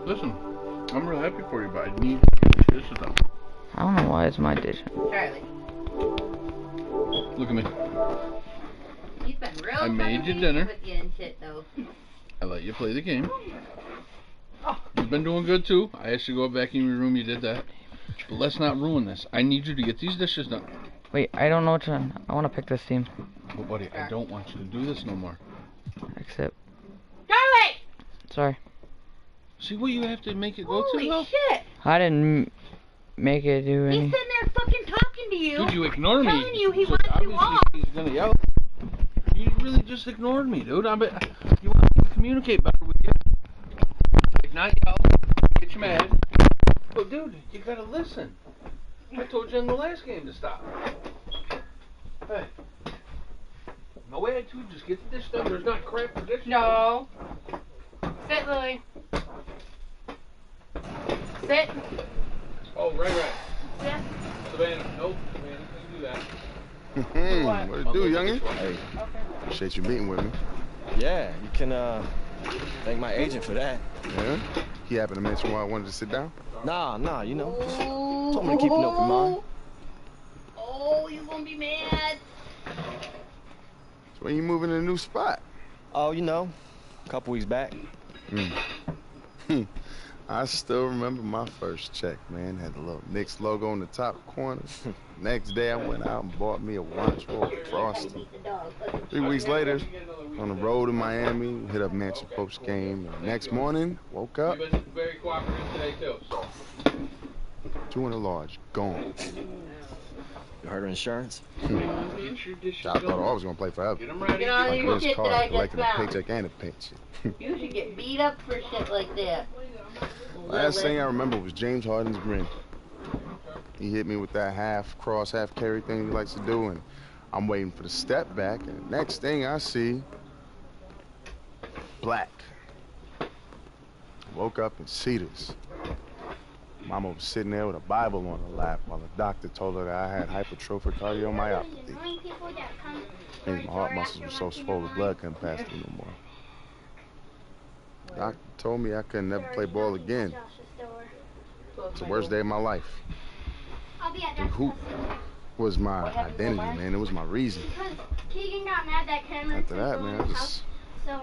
Listen, I'm real happy for you, but I need to get this done. I don't know why it's my dish. Charlie. Look at me. He's been real I made you dinner. with you and shit, though. I let you play the game. You've been doing good too. I asked you to go vacuum your room, you did that. But let's not ruin this. I need you to get these dishes done. Wait, I don't know which one. I want to pick this team. But buddy, I don't want you to do this no more. Except. Charlie! Sorry. See what you have to make it go Holy to though? shit! I didn't make it do any. He's sitting there fucking talking to you. Dude, you ignore me. Telling you he So wants you obviously off. he's gonna yell. You really just ignored me, dude. You want me to communicate better with you. Not yell. Get you mad. But dude, you gotta listen. I told you in the last game to stop. Hey. No attitude, just get the dish done. There's not crap for dishes. No. Sit, Lily. Sit. Oh, right. Yeah. Savannah, nope. Savannah, you do that. What it do, youngin'? Hey, Appreciate you meeting with me. yeah, you can thank my agent for that. Yeah? He happened to mention why I wanted to sit down? Nah, you know, just told me to keep an open mind. Oh, you gonna be mad. So when you moving to a new spot? Oh, you know, a couple weeks back. I still remember my first check, man. Had the little Knicks logo on the top corner. Next day, I went out and bought me a watch for Frosty. 3 weeks later, on the road in Miami, we hit up Mansion post game. And next morning, woke up. You've been very cooperative today, too. 200 large, gone. You heard her insurance? Get your dishes I thought I was gonna play forever. Get them ready. Get on Like your this shit that I car, just collecting a found. paycheck and a pension. You should get beat up for shit like that. Last thing I remember was James Harden's grin. He hit me with that half cross, half carry thing he likes to do, and I'm waiting for the step back, and the next thing I see, black. Woke up in Cedars. Mama was sitting there with a Bible on her lap while the doctor told her that I had hypertrophic cardiomyopathy. And my heart muscles were so swollen the blood couldn't pass through no more. Doctor told me I could never play ball again. It's the worst day of my life. The hoop was my identity, man. It was my reason. Keegan got mad that Cameron After that, man, I just so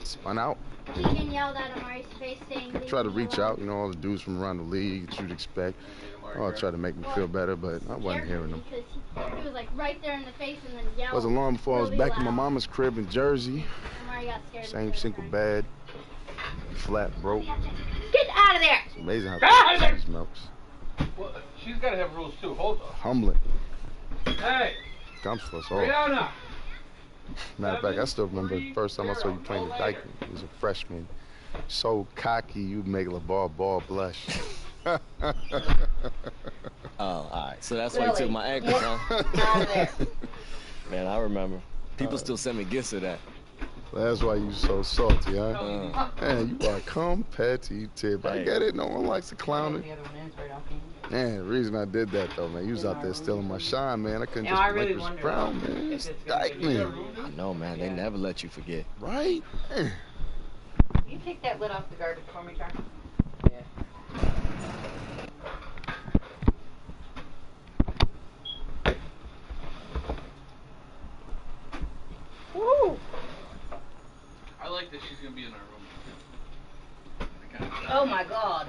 spun out. Keegan yelled at Amari's face saying, Tried to reach out, you know, all the dudes from around the league that you'd expect. Oh, tried to make me feel better, but I wasn't hearing them. Because he was like right there in the face and then yelled. Wasn't long before I was really back in my loud. mama's crib in Jersey. Amari got scared. Same single bed, flat broke. Get out of there. It's amazing how Out of there. cheese melts. Well, she's got to have rules, too. Hold on. Humbling. Hey. Comes for us all. Rihanna. Matter of fact, I still remember the first time I saw you playing the Dyke. You was a freshman. So cocky, you'd make LeVar Ball blush. Oh, all right. So that's why you took my ankles, huh? Man, I remember. People still send me gifts of that. That's why you so salty, huh? Man, you are competitive. I get it. No one likes to clown it. Man, the reason I did that, though, man, you was out there stealing my shine, man. I couldn't just break this brown, man. It's Dykeman. I know, man. They never let you forget. Right? Man. You take that lid off the garbage for me, Charlie. Woo! I like that she's going to be in our room. Oh my God.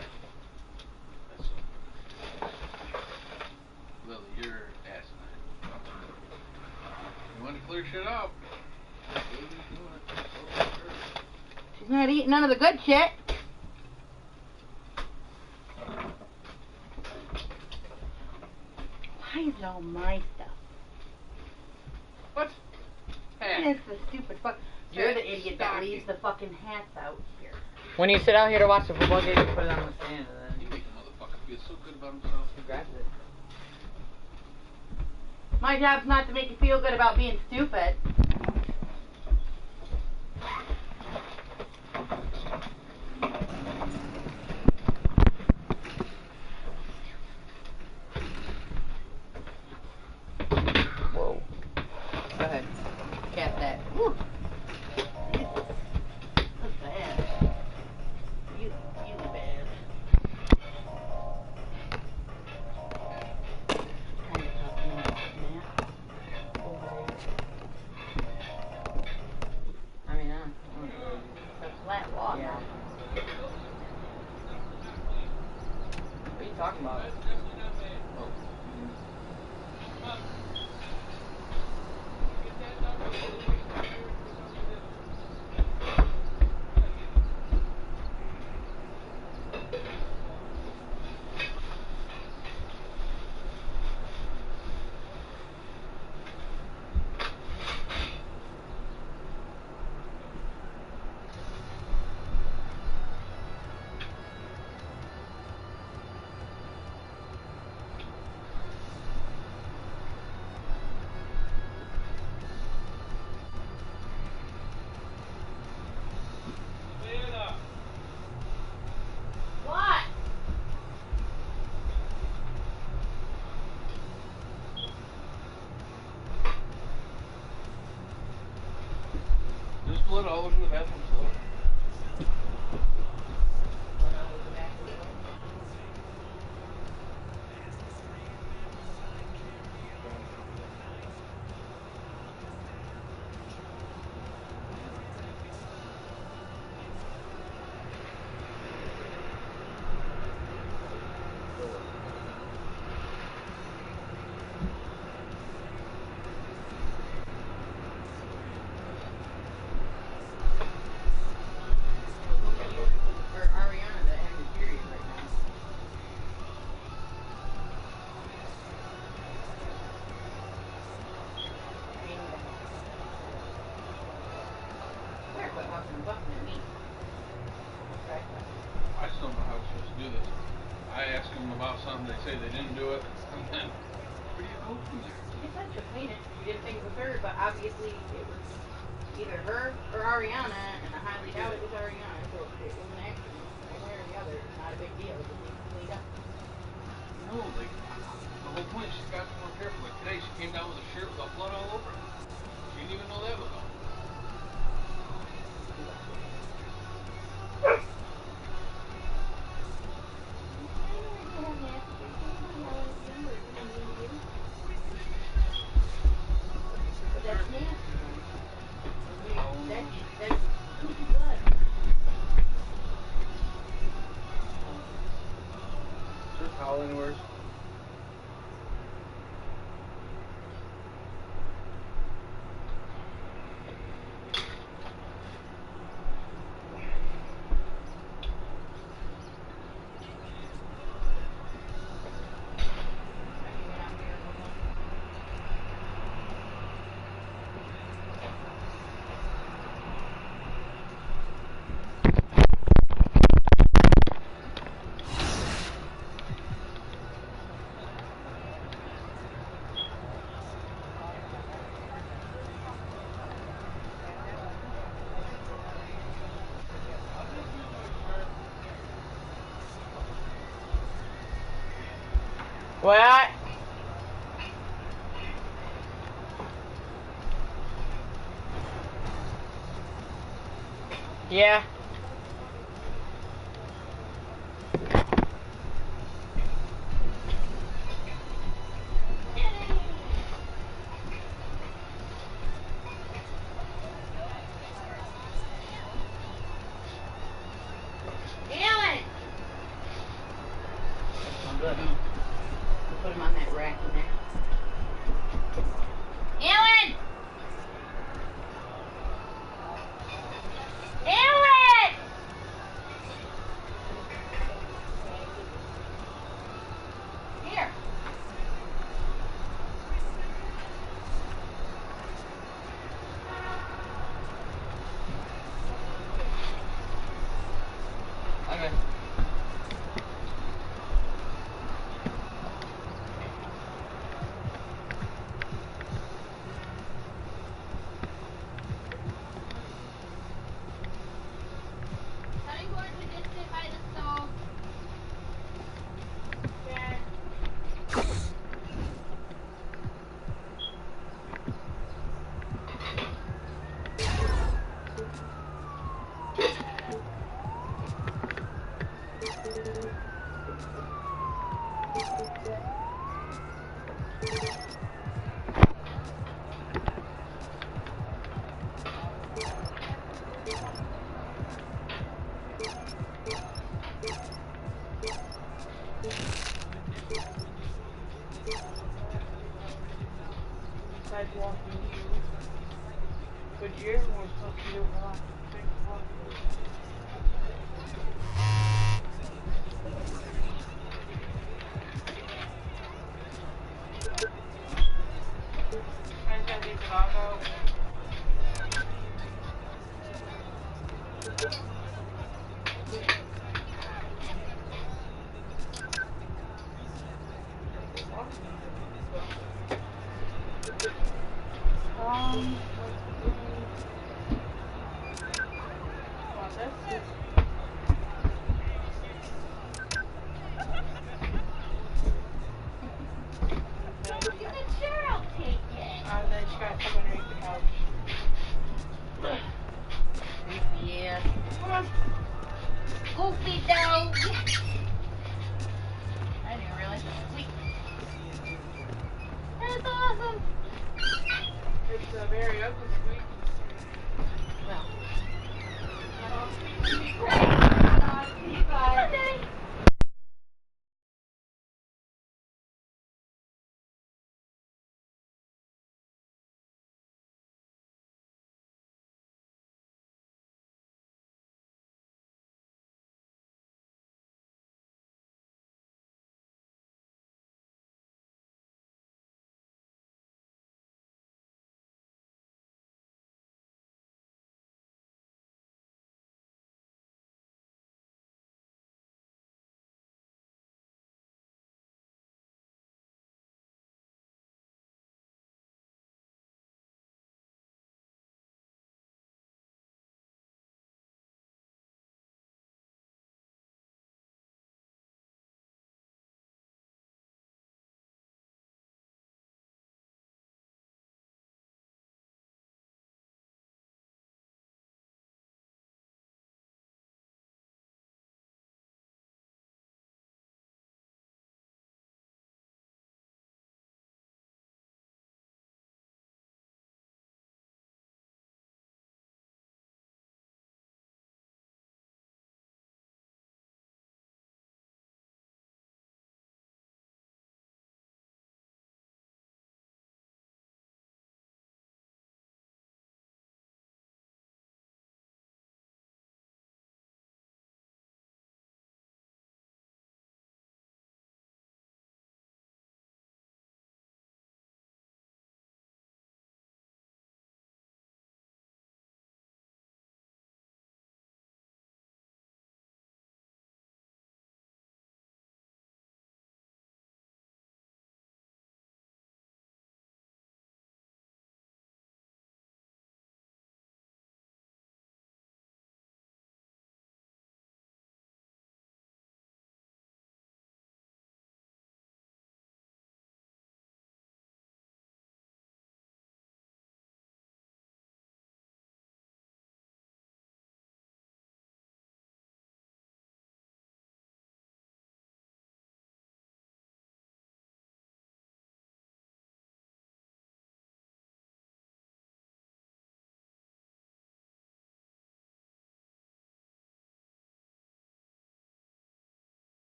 Lily, you're asinine. You want to clear shit up? She's not eating none of the good shit. Why is it all my stuff? What? It's the stupid fuck. You're the idiot that leaves the fucking hats out here. When you sit out here to watch the football game, you put it on the stand and then You make the motherfucker feel so good about himself. he grabs it. My job's not to make you feel good about being stupid. Whoa. Go ahead. Cap that. Woo. That's bad. You bad. Kinda talking about that. Over there. I mean, it's a flat walk. Yeah. What are you talking about? blood all over the bathroom floor. I just don't know how we're supposed to do this. I asked them about something, they say they didn't do it, and then where do you go from there? You said to clean it. You didn't think it was her, but obviously it was either her or Ariana, and I highly doubt it was Ariana, so it was an accident. One way or the other, it's not a big deal. It just needs cleaned up. No, like, the whole point, she's got to be more careful. Like today, she came down with a shirt with blood all over it. She didn't even know that was on. Is there a towel anywhere? What? Yeah. Alan! I'm good. We'll put him on that rack in there. Alan! Alan! Here. Okay. I'm going to just sit by the stove. Yeah. Sidewalk and you. But you're more supposed to do a lot. Friends gotta get the dog out. very ugly squeak. Well.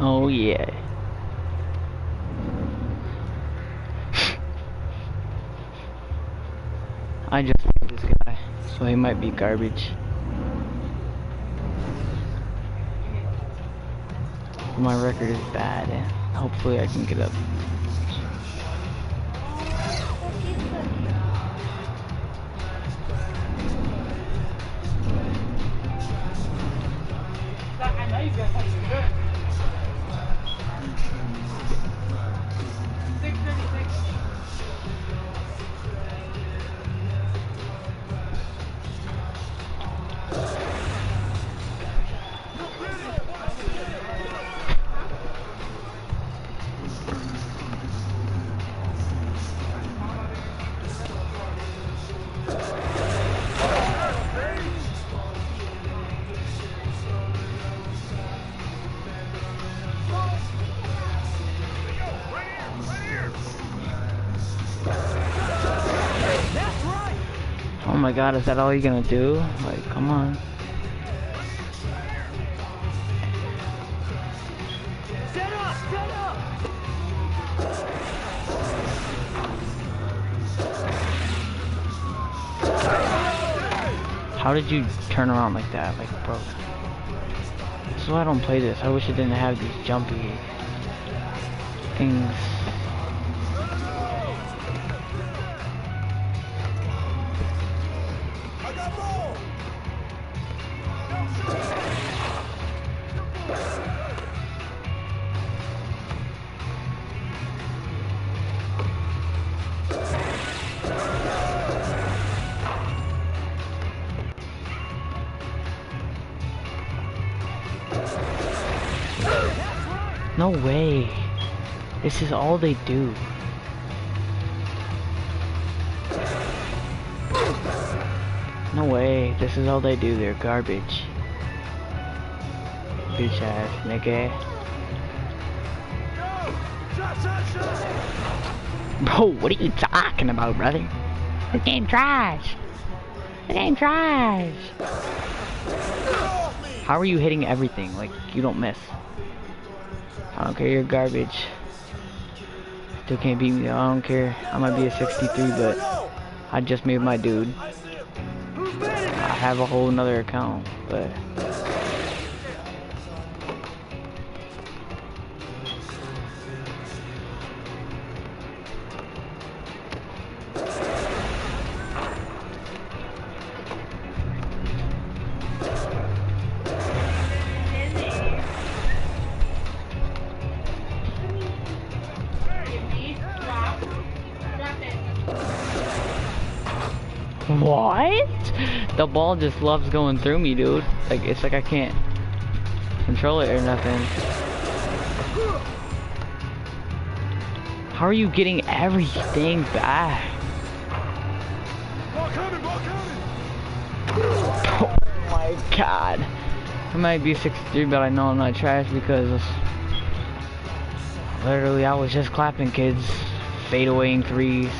Oh yeah. I just played this guy, so he might be garbage. My record is bad, and hopefully I can get up. Oh my god, is that all you're gonna do? Like, come on. Set up! Set up! How did you turn around like that? Like, bro. This is why I don't play this. I wish it didn't have these jumpy things. No way. This is all they do. No way. This is all they do. They're garbage. Bitch ass nigga. Bro, what are you talking about, brother? This game trash. This game trash. How are you hitting everything? Like, you don't miss. I don't care, you're garbage. Still can't beat me though, I don't care. I might be a 63, but I just made my dude. I have a whole nother account, but... What? The ball just loves going through me, dude. Like, it's like I can't control it or nothing. How are you getting everything back? Oh my god. I might be 63, but I know I'm not trash because literally I was just clapping kids, fade awaying threes.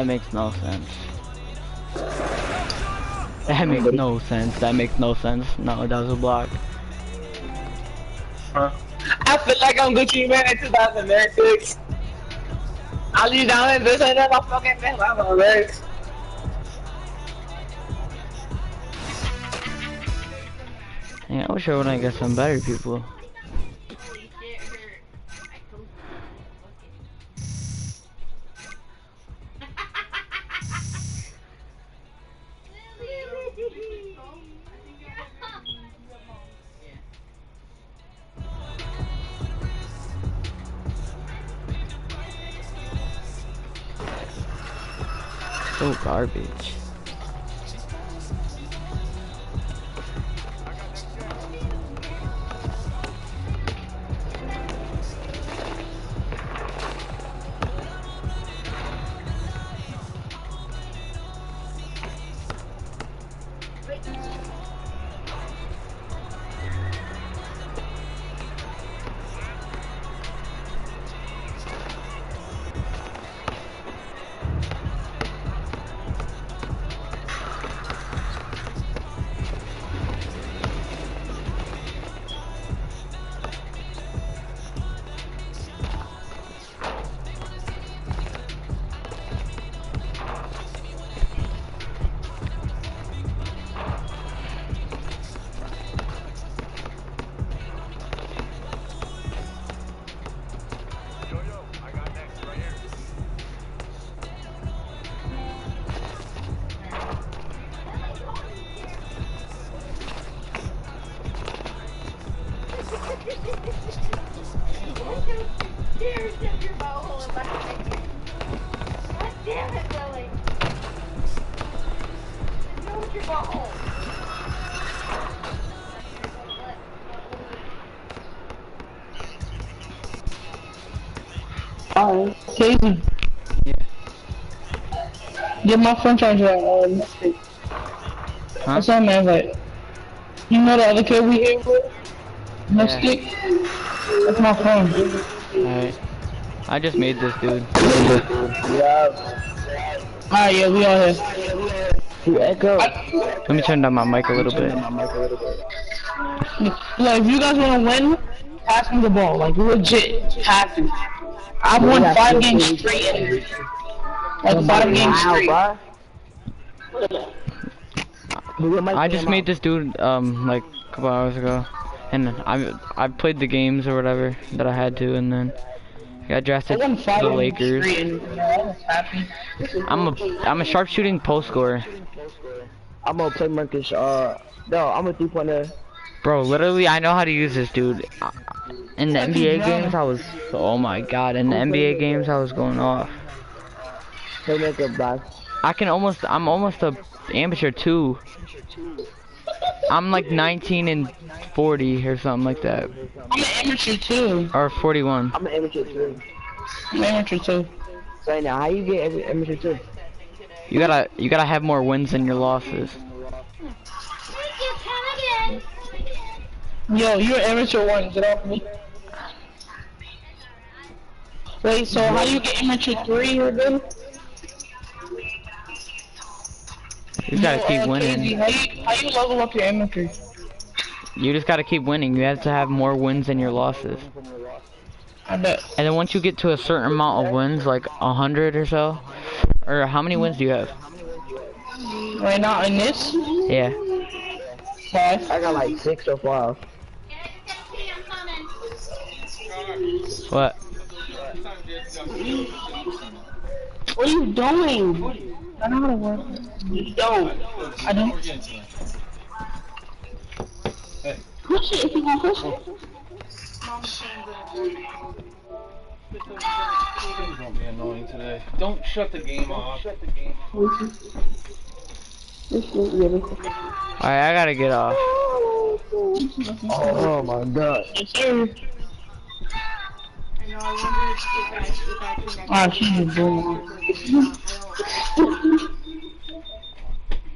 That makes no sense. That makes no sense. That makes no sense. No, that was a block. I feel like I'm Gucci Man in 2006. I'll leave down and this ain't my fucking man. I'm on legs. Yeah, I wish I would get some better people. So garbage. Alright, Casey. Yeah. Get my friend charger on Mystic. Huh? That's all, man. Like, you know the other kid we here with? Mystic? Yeah. That's my friend. Alright. I just made this dude. Yeah. Alright, yeah, we all here. You echo. Let me turn down my mic a little bit. Like, if you guys want to win, pass me the ball. Like, legit, pass me. I've won 5 games straight. Like, 5 games straight. I just made this dude like a couple hours ago, and I played the games or whatever that I had to, and then I got drafted to the Lakers. I'm a sharpshooting post scorer. I'm gonna play Marcus. No, I'm a 3-pointer. Bro, literally, I know how to use this dude. In the NBA games, I was, oh my god, in the NBA games, I was going off. I'm almost a amateur too. I'm like 19 and 40 or something like that. I'm an amateur too. Or 41. I'm an amateur too. I'm an amateur too. Right now, how you get amateur too? You gotta have more wins than your losses. Yo, you're amateur 1. Get off me. Wait, so how you get amateur 3 or good? You just gotta keep winning. How you level up your amateur? You just gotta keep winning. You have to have more wins than your losses. I bet. And then once you get to a certain amount of wins, like 100 or so, or how many wins do you have? Right now in this? Yeah. 5. I got like 6 so far. What? What are you doing? I know how to work. You don't. I don't. Hey. Push it if you want to push it. Please don't be annoying today. Don't shut the game off. Alright, I gotta get off. Oh my god. Yes, sir. Ah, she's doing.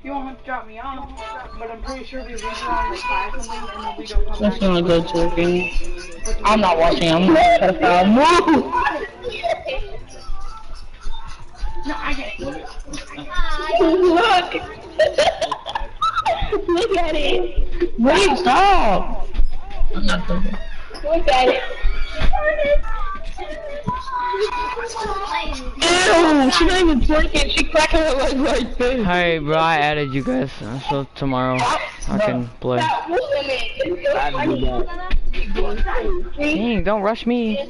You won't have to drop me off, but I'm pretty sure we leave around like 5 something and then we don't come back. That's gonna go to a game. I'm not watching. I'm not pedophile. Move! No, I get it. Look! Look at it! Wait, stop! I'm not doing it. Look at it! Ew! She's not even twerking, she cracking her legs like this. Alright, bro, I added you guys, so tomorrow I can play. Dang, don't rush me.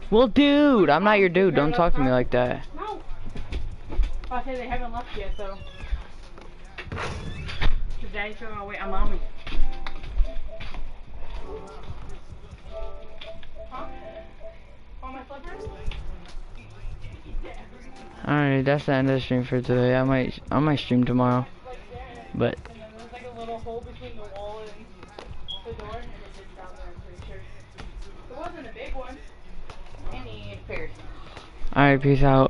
Well, dude, I'm not your dude. Don't talk to me like that. No. I say they haven't left yet, so. Cause Daddy's gonna wait on Mommy. Huh? On my slippers? Alright, that's the end of the stream for today. I might stream tomorrow, but. There's like a little hole between the wall and the door, and it did down there, I'm pretty sure. It wasn't a big one. And he appeared. Alright, peace out.